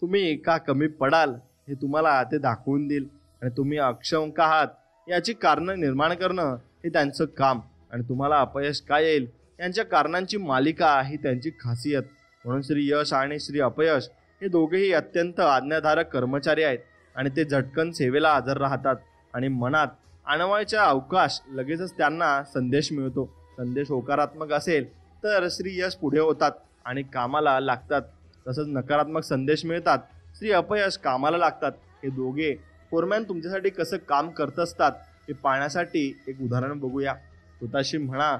तुम्ही का कमी पडाल हे तुम्हाला ते दाखवून देईल. आणि तुम्ही अक्षम का आहात याची कारणं निर्माण करणं हे त्यांचं काम. आणि तुम्हाला अपयश का येईल यांच्या कारणांची मालिका ही त्यांची खासियत. म्हणून श्री यश आणि श्री अपयश हे दोघेही अत्यंत आज्ञाधारक कर्मचारी आहेत. आणि ते झटकन सेवेला हजर राहतात. आणि मनात आणवायचा अवकाश लगेचच त्यांना संदेश मिळतो. संदेश होकारात्मक असेल तर श्री यश पुढे होतात आणि कामाला लागतात. तसंच नकारात्मक संदेश मिळतात श्री अपयश कामाला लागतात. हे दोघे फोरमॅन तुमच्यासाठी कसं काम करत असतात हे पाहण्यासाठी एक उदाहरण बघूया. स्वतःशी म्हणा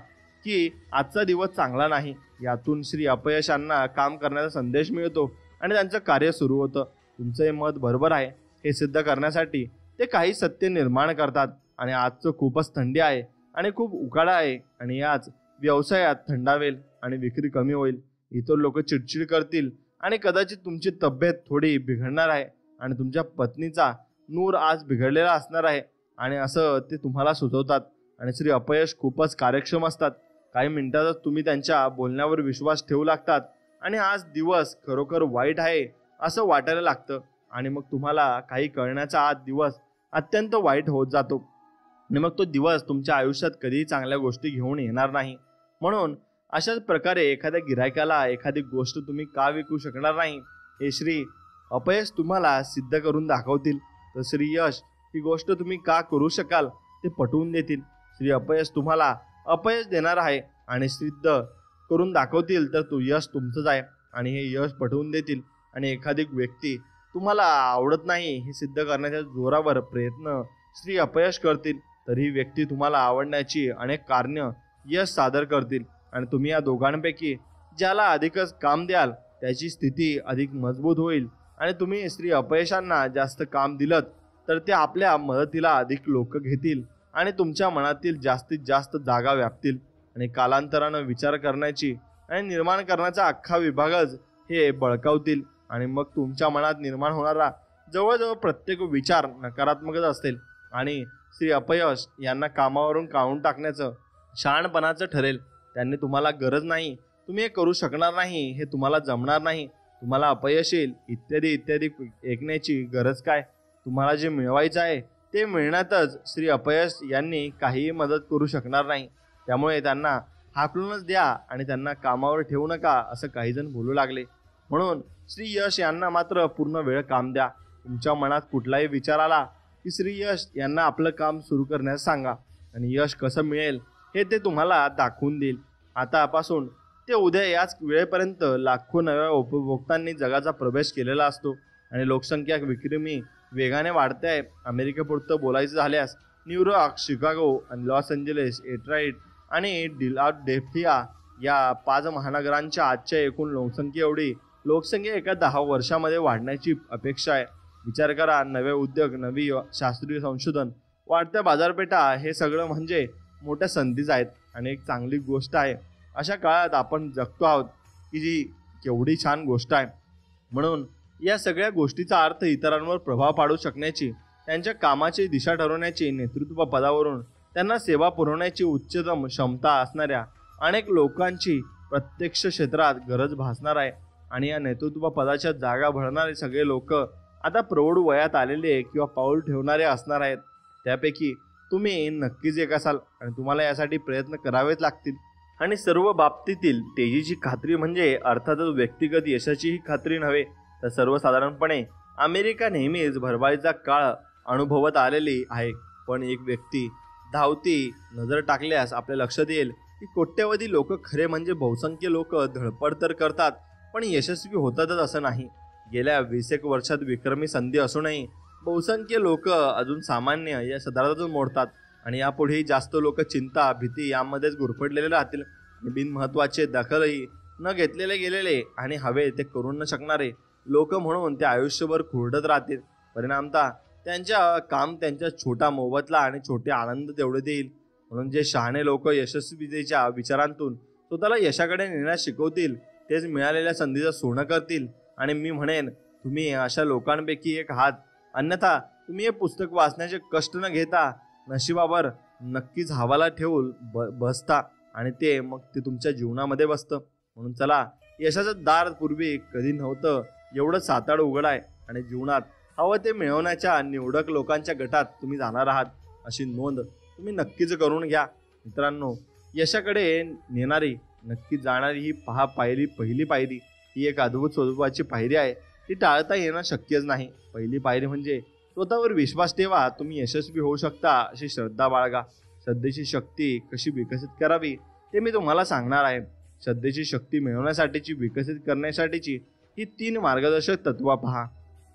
की आजचा दिवस चांगला नाही. यातून श्री अपयशांना काम करण्याचा संदेश मिळतो आणि त्यांचं कार्य सुरू होतं. तुमचं हे मत बरोबर आहे हे सिद्ध करण्यासाठी ते काही सत्य निर्माण करतात. आणि आजचं खूपच थंडी आहे आणि खूप उकाडा आहे आणि याच व्यवसायात थंडावेल आणि विक्री कमी होईल. इतर लोक चिडचिड करतील आणि कदाचित तुमची तब्येत थोडी बिघडणार आहे आणि तुमच्या पत्नीचा नूर आज बिघडलेला असणार आहे. आणि असं ते तुम्हाला सुचवतात. आणि श्री अपयश खूपच कार्यक्षम असतात. काही मिनिटातच तुम्ही त्यांच्या बोलण्यावर विश्वास ठेवू लागतात आणि आज दिवस खरोखर वाईट आहे असं वाटायला लागतं. आणि मग तुम्हाला काही कळण्याचा आज दिवस अत्यंत वाईट होत जातो. आणि मग तो दिवस तुमच्या आयुष्यात कधीही चांगल्या गोष्टी घेऊन येणार नाही. म्हणून अशाच प्रकारे एखाद्या गिरायकाला एखादी गोष्ट तुम्ही का विकू शकणार नाही हे श्री अपयश तुम्हाला सिद्ध करून दाखवतील. तर श्री यश ही गोष्ट तुम्ही का करू शकाल ते पटवून देतील. श्री अपयश तुम्हाला अपयश देणार आहे आणि सिद्ध करून दाखवतील तर तो यश तुमचंच आहे आणि हे यश पटवून देतील. आणि एखादी व्यक्ती तुम्हाला आवडत नाही हे सिद्ध करण्याच्या जोरावर प्रयत्न श्री अपयश करतील तर ही व्यक्ती तुम्हाला आवडण्याची अनेक कारणे यश सादर करतील. आणि तुम्ही या दोघांपैकी ज्याला अधिकच काम द्याल त्याची स्थिती अधिक मजबूत होईल. आणि तुम्ही श्री अपयशांना जास्त काम दिलं तर ते आपल्या मदतीला अधिक लोक घेतील आणि तुमच्या मनातील जास्तीत जास्त जागा व्यापतील. आणि कालांतरानं विचार करण्याची आणि निर्माण करण्याचा अख्खा विभागच हे बळकावतील. आणि मग तुमच्या मनात निर्माण होणारा जवळजवळ प्रत्येक विचार नकारात्मकच असेल. आणि श्री अपयश यांना कामावरून काढून टाकण्याचं शहाणपणाचं ठरेल. त्यांनी तुम्हाला गरज नाही, तुम्ही हे करू शकणार नाही, हे तुम्हाला जमणार नाही, तुम्हाला अपयश येईल इत्यादी इत्यादी ऐकण्याची गरज काय. तुम्हाला जे मिळवायचं आहे ते मिळण्यातच श्री अपयश यांनी काहीही मदत करू शकणार नाही. त्यामुळे त्यांना हाकलूनच द्या आणि त्यांना कामावर ठेवू नका असं काही जण बोलू लागले. म्हणून श्री यश यांना मात्र पूर्ण वेळ काम द्या. तुमच्या मनात कुठलाही विचार आला की श्री यश यांना आपलं काम सुरू करण्यास सांगा आणि यश कसं मिळेल हे ते तुम्हाला दाखवून देईल. आतापासून ते उद्या याच वेळेपर्यंत लाखो नव्या उपभोक्तांनी जगाचा प्रवेश केलेला असतो आणि लोकसंख्या विक्रमी वेगाने वाढते आहे. अमेरिकेपुरतं बोलायचं झाल्यास न्यूयॉर्क, शिकागो आणि लॉस एंजेलिस, डेट्रॉइट आणि फिलाडेल्फिया या 5 महानगरांच्या आजच्या एकूण लोकसंख्ये एवढी लोकसंख्या एका 10 वर्षामध्ये वाढण्याची अपेक्षा आहे. विचार करा, नवे उद्योग, नवी शास्त्रीय संशोधन, वाढत्या बाजारपेठा हे सगळं म्हणजे मोठ्या संधीच आहेत आणि एक चांगली गोष्ट आहे. अशा काळात आपण जगतो आहोत की जी केवढी छान गोष्ट आहे. म्हणून या सगळ्या गोष्टीचा अर्थ इतरांवर प्रभाव पाडू शकण्याची, त्यांच्या कामाची दिशा ठरवण्याची, नेतृत्व पदावरून त्यांना सेवा पुरवण्याची उच्चतम क्षमता असणाऱ्या अनेक लोकांची प्रत्यक्ष क्षेत्रात गरज भासणार आहे. आणि या नेतृत्व पदाच्या जागा भरणारे सगळे लोक आता प्रौढ वयात आलेले किंवा पाऊल ठेवणारे असणार आहेत. त्यापैकी तुम्ही नक्कीच एक असाल आणि तुम्हाला यासाठी प्रयत्न करावेच लागतील. आणि सर्व बाबतीतील तेजीची खात्री म्हणजे अर्थातच व्यक्तिगत यशाचीही खात्री नव्हे तर सर्वसाधारणपणे अमेरिका नेहमीच भरभराटीचा काळ अनुभवत आलेली आहे. पण एक व्यक्ती धावती नजर टाकल्यास आपल्या लक्षात येईल की कोट्यवधी लोक खरे म्हणजे बहुसंख्य लोक धडपड तर करतात पण यशस्वी होतातच असं नाही. गेल्या 20 वर्षात विक्रमी संधी असूनही बहुसंख्य लोक अजून सामान्य या सदारातून मोडतात आणि यापुढेही जास्त लोक चिंता, भीती यामध्येच गुरफटलेले राहतील. बिनमहत्वाचे दखलही न घेतलेले गेलेले आणि हवे ते करू न शकणारे लोक म्हणून ते आयुष्यभर खुरडत राहतील. परिणामतः त्यांच्या काम त्यांच्या छोटा मोबदला आणि छोटे आनंद तेवढे देईल. म्हणून जे शहाणे लोक यशस्वीतेच्या विचारांतून स्वतःला यशाकडे नेण्यास शिकवतील तेच मिळालेल्या संधीचं सोनं करतील. आणि मी म्हणेन तुम्ही अशा लोकांपैकी एक आहात. अन्यथा तुम्ही हे पुस्तक वाचण्याचे कष्ट न घेता नशिबावर नक्कीच हवाला ठेवून बसता आणि ते मग ते तुमच्या जीवनामध्ये बसतं. म्हणून चला यशाचं दार पूर्वी कधी नव्हतं एवढं साताड उघड आहे आणि जीवनात हवं ते मिळवण्याच्या निवडक लोकांच्या गटात तुम्ही जाणार आहात अशी नोंद तुम्ही नक्कीच करून घ्या. मित्रांनो, यशाकडे नेणारी नक्कीच जाणारी ही पहिली पायरी ही एक अद्भुत स्वरूपाची पायरी आहे. ती टाळता येणं शक्यच नाही. पहिली पायरी म्हणजे स्वतःवर विश्वास ठेवा. तुम्ही यशस्वी होऊ शकता अशी श्रद्धा बाळगा. श्रद्धेची शक्ती कशी विकसित करावी ते मी तुम्हाला सांगणार आहे. श्रद्धेची शक्ती मिळवण्यासाठीची विकसित करण्यासाठीची ही 3 मार्गदर्शक तत्व पहा,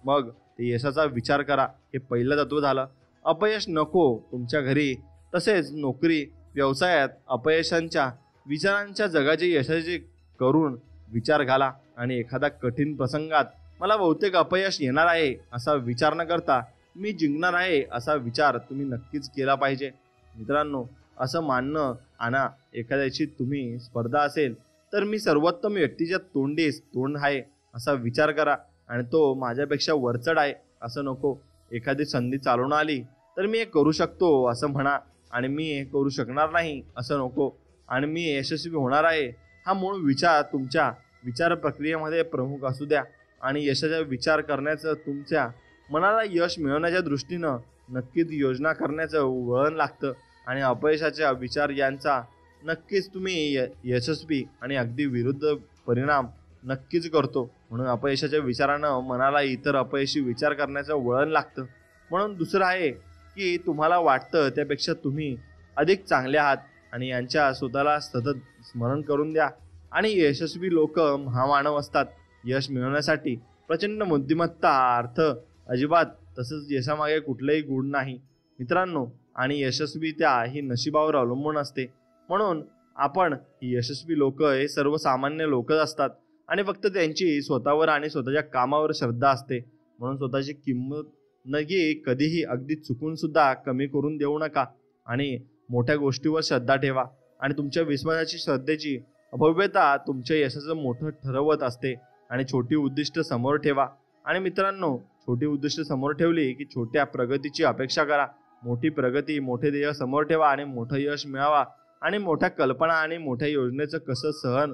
मग ते यशाचा विचार करा. हे पहिलं तत्व झालं. अपयश नको. तुमच्या घरी तसेच नोकरी व्यवसायात अपयशांच्या विचारांच्या जगाचे यशाचे करून विचार घाला आणि एखादा कठीण प्रसंगात मला बहुतेक अपयश येणार आहे असा विचार न करता मी जिंकणार आहे असा विचार तुम्ही नक्कीच केला पाहिजे. मित्रांनो, असं मानणं आणा. एखाद्याची तुम्ही स्पर्धा असेल तर मी सर्वोत्तम व्यक्तीच्या तोंडीस तोंड आहे असा विचार करा आणि तो माझ्यापेक्षा वरचढ आहे असं नको. एखादी संधी चालून आली तर मी हे करू शकतो असं म्हणा आणि मी हे करू शकणार नाही असं नको. आणि मी यशस्वी होणार आहे हा मूळ विचार तुमच्या विचार प्रक्रियेमध्ये प्रमुख असू द्या. आणि यशाचा विचार करण्याचं तुमच्या मनाला यश मिळवण्याच्या दृष्टीनं नक्कीच योजना करण्याचं वळण लागतं आणि अपयशाच्या विचार यांचा नक्कीच तुम्ही यशस्वी आणि अगदी विरुद्ध परिणाम नक्कीच करतो. म्हणून अपयशाच्या विचारानं मनाला इतर अपयशी विचार करण्याचं वळण लागतं. म्हणून दुसरं आहे की तुम्हाला वाटतं त्यापेक्षा तुम्ही अधिक चांगले आहात आणि यांच्या स्वतःला सतत स्मरण करून द्या. आणि यशस्वी लोक महामानव असतात. यश मिळवण्यासाठी प्रचंड बुद्धिमत्ता अर्थ अजिबात तसंच यशामागे कुठलेही गुण नाही मित्रांनो. आणि यशस्वीता ही नशिबावर अवलंबून असते. म्हणून आपण यशस्वी लोक हे सर्वसामान्य लोकच असतात आणि फक्त त्यांची स्वतःवर आणि स्वतःच्या कामावर श्रद्धा असते. म्हणून स्वतःची किंमत नगी कधीही अगदी चुकून सुद्धा कमी करून देऊ नका आणि मोठ्या गोष्टीवर श्रद्धा ठेवा. आणि तुमच्या विश्वासाची श्रद्धेची भव्यता तुमच्या यशाचं मोठं ठरवत असते. आणि छोटी उद्दिष्ट समोर ठेवा. आणि मित्रांनो, छोटी उद्दिष्ट समोर ठेवली की छोट्या प्रगतीची अपेक्षा करा. मोठी प्रगती मोठे ध्येय समोर ठेवा आणि मोठं यश मिळावा. आणि मोठ्या कल्पना आणि मोठ्या योजनेचं कसं सहन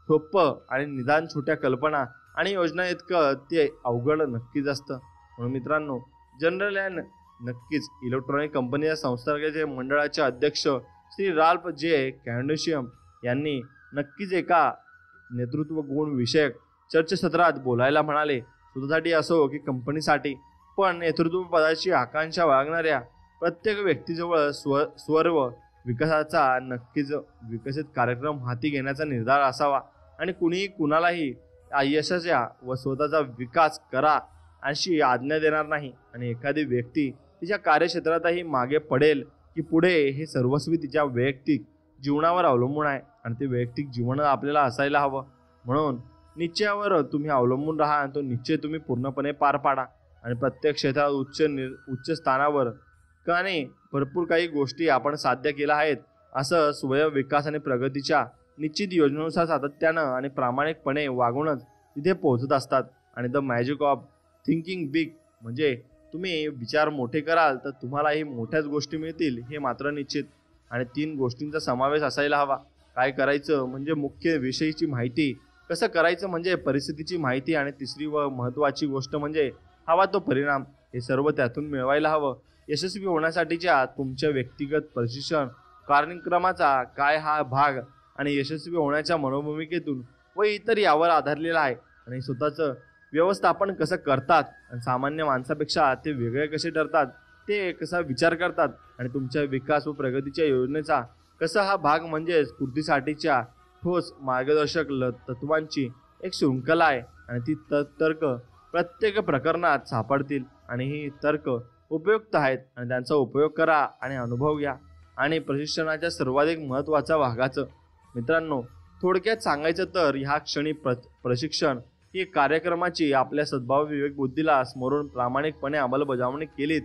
सोपं आणि निदान छोट्या कल्पना आणि योजना इतकं ते अवघड नक्कीच असतं. म्हणून मित्रांनो, जनरल नक्कीच इलेक्ट्रॉनिक कंपनीच्या संस्थापकाचे मंडळाचे अध्यक्ष श्री राल्फ जे कॅन्डोशियम यांनी नक्कीच एका नेतृत्व गुण विषयक चर्चासत्रात बोलायला म्हणाले. स्वतःसाठी असो की कंपनीसाठी, पण नेतृत्व पदाची आकांक्षा बाळगणाऱ्या प्रत्येक व्यक्तीजवळ स्वर्व विकासाचा नक्कीच विकसित कार्यक्रम हाती घेण्याचा निर्धार असावा. आणि कुणीही कुणालाही यशाच्या व स्वतःचा विकास करा अशी आज्ञा देणार नाही. आणि एखादी व्यक्ती तिच्या कार्यक्षेत्रातही मागे पडेल की पुढे हे सर्वस्वी तिच्या वैयक्तिक जीवनावर अवलंबून आहे. आणि ते वैयक्तिक जीवन आपल्याला असायला हवं. म्हणून निश्चयावर तुम्ही अवलंबून राहा आणि तो निश्चय तुम्ही पूर्णपणे पार पाडा. आणि प्रत्येक क्षेत्रात उच्च स्थानावर आणि भरपूर काही गोष्टी आपण साध्य केल्या आहेत असं स्वयं विकास आणि प्रगतीच्या निश्चित योजनेनुसार सातत्यानं आणि प्रामाणिकपणे वागूनच तिथे पोहोचत असतात. आणि the magic of thinking big म्हणजे तुम्ही विचार मोठे कराल तर तुम्हालाही मोठ्याच गोष्टी मिळतील हे मात्र निश्चित. आणि 3 गोष्टींचा समावेश असायला हवा. काय करायचं म्हणजे मुख्य विषयीची माहिती, कसं करायचं म्हणजे परिस्थितीची माहिती आणि तिसरी व महत्त्वाची गोष्ट म्हणजे हवा तो परिणाम. हे सर्व त्यातून मिळवायला हवं. यशस्वी होण्यासाठीच्या तुमच्या व्यक्तिगत प्रशिक्षण कार्यक्रमाचा काय हा भाग आणि यशस्वी होण्याच्या मनोभूमिकेतून व इतर यावर आधारलेला आहे. आणि स्वतःचं व्यवस्थापन कसं करतात आणि सामान्य माणसापेक्षा ते वेगळे कसे ठरतात ते कसा विचार करतात आणि तुमच्या विकास व प्रगतीच्या योजनेचा कसा हा भाग म्हणजे कृतीसाठीच्या ठोस मार्गदर्शक तत्वांची एक शृंखला आहे. आणि ती तर्क प्रत्येक प्रकरणात सापडतील आणि ही तर्क उपयुक्त आहेत आणि त्यांचा उपयोग करा आणि अनुभव घ्या. आणि प्रशिक्षणाच्या सर्वाधिक महत्त्वाच्या भागाचं मित्रांनो थोडक्यात सांगायचं तर ह्या क्षणी प्रशिक्षण ही कार्यक्रमाची आपल्या सद्भाव विवेक बुद्धीला स्मरून प्रामाणिकपणे अंमलबजावणी केलीत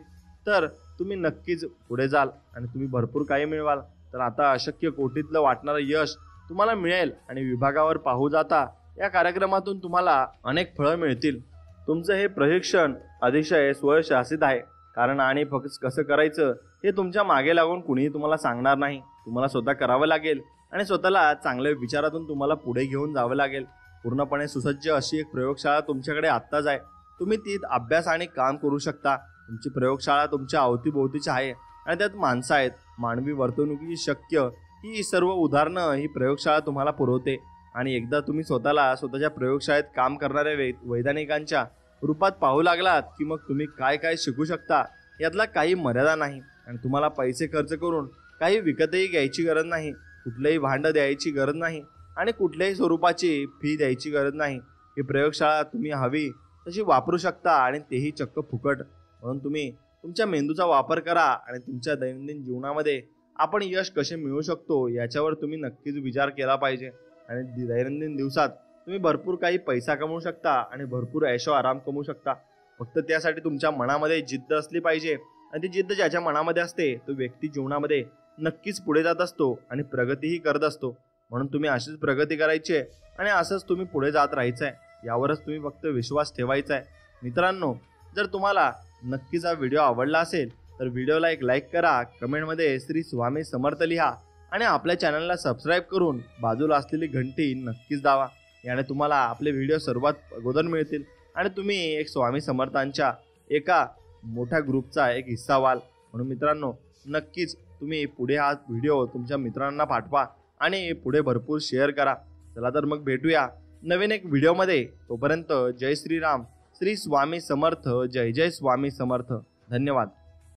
तर तुम्ही नक्कीच पुढे जाल आणि तुम्ही भरपूर काही मिळवाल. तर आता अशक्य कोटीतलं वाटणारं यश तुम्हाला मिळेल. आणि विभागावर पाहू जाता या कार्यक्रमातून तुम्हाला अनेक फळं मिळतील. तुमचं हे प्रशिक्षण अतिशय स्वयंशासित आहे कारण आणि फक्त कसं करायचं हे तुमच्या मागे लागून कुणीही तुम्हाला सांगणार नाही. तुम्हाला स्वतः करावं लागेल आणि स्वतःला चांगल्या विचारातून तुम्हाला पुढे घेऊन जावं लागेल. पूर्णपणे सुसज्ज अशी एक प्रयोगशाळा तुमच्याकडे आत्ताच आहे. तुम्ही ती अभ्यास आणि काम करू शकता. तुमची प्रयोगशाळा तुमच्या अवतीभोवतीची आहे आणि त्यात माणसं आहेत. मानवी वर्तणुकीची शक्य ही सर्व उदाहरणं ही प्रयोगशाळा तुम्हाला पुरवते. आणि एकदा तुम्ही स्वतःला स्वतःच्या प्रयोगशाळेत काम करणाऱ्या वैज्ञानिकांच्या रूपात पाहू लागलात की मग तुम्ही काय काय शिकू शकता यातला काही मर्यादा नाही. आणि तुम्हाला पैसे खर्च करून काही विकतही घ्यायची गरज नाही, कुठलंही भांडं द्यायची गरज नाही आणि कुठल्याही स्वरूपाची फी द्यायची गरज नाही. ही प्रयोगशाळा तुम्ही हवी तशी वापरू शकता आणि तेही चक्क फुकट. म्हणून तुम्ही तुमच्या मेंदूचा वापर करा आणि तुमच्या दैनंदिन जीवनामध्ये आपण यश कसे मिळवू शकतो याच्यावर तुम्ही नक्कीच विचार केला पाहिजे. आणि दैनंदिन दिवसात तुम्ही भरपूर काही पैसा कमवू शकता आणि भरपूर ऐशो आराम कमवू शकता. फक्त त्यासाठी तुमच्या मनामध्ये जिद्द असली पाहिजे. आणि ती जिद्द ज्याच्या मनामध्ये असते तो व्यक्ती जीवनामध्ये नक्कीच पुढे जात असतो आणि प्रगतीही करत असतो. म्हणून तुम्ही अशीच प्रगती करायची आहे आणि असंच तुम्ही पुढे जात राहायचं आहे. यावरच तुम्ही फक्त विश्वास ठेवायचा आहे. मित्रांनो, जर तुम्हाला नक्कीच हा व्हिडिओ आवडला असेल तर व्हिडिओला एक लाईक करा, कमेंटमध्ये श्री स्वामी समर्थ लिहा आणि आपल्या चॅनलला सबस्क्राईब करून बाजूला असलेली घंटी नक्कीच दाबा. याने तुम्हाला आपले व्हिडिओ सर्वात अगोदर मिळतील आणि तुम्ही एक स्वामी समर्थांच्या एका मोठ्या ग्रुपचा एक हिस्सा व्हाल. म्हणून मित्रांनो, नक्कीच तुम्ही पुढे हा व्हिडिओ तुमच्या मित्रांना पाठवा आणि पुढे भरपूर शेअर करा. चला तर मग भेटूया नवीन एक व्हिडिओमध्ये. तोपर्यंत जय श्रीराम, श्री स्वामी समर्थ, जय जय स्वामी समर्थ. धन्यवाद.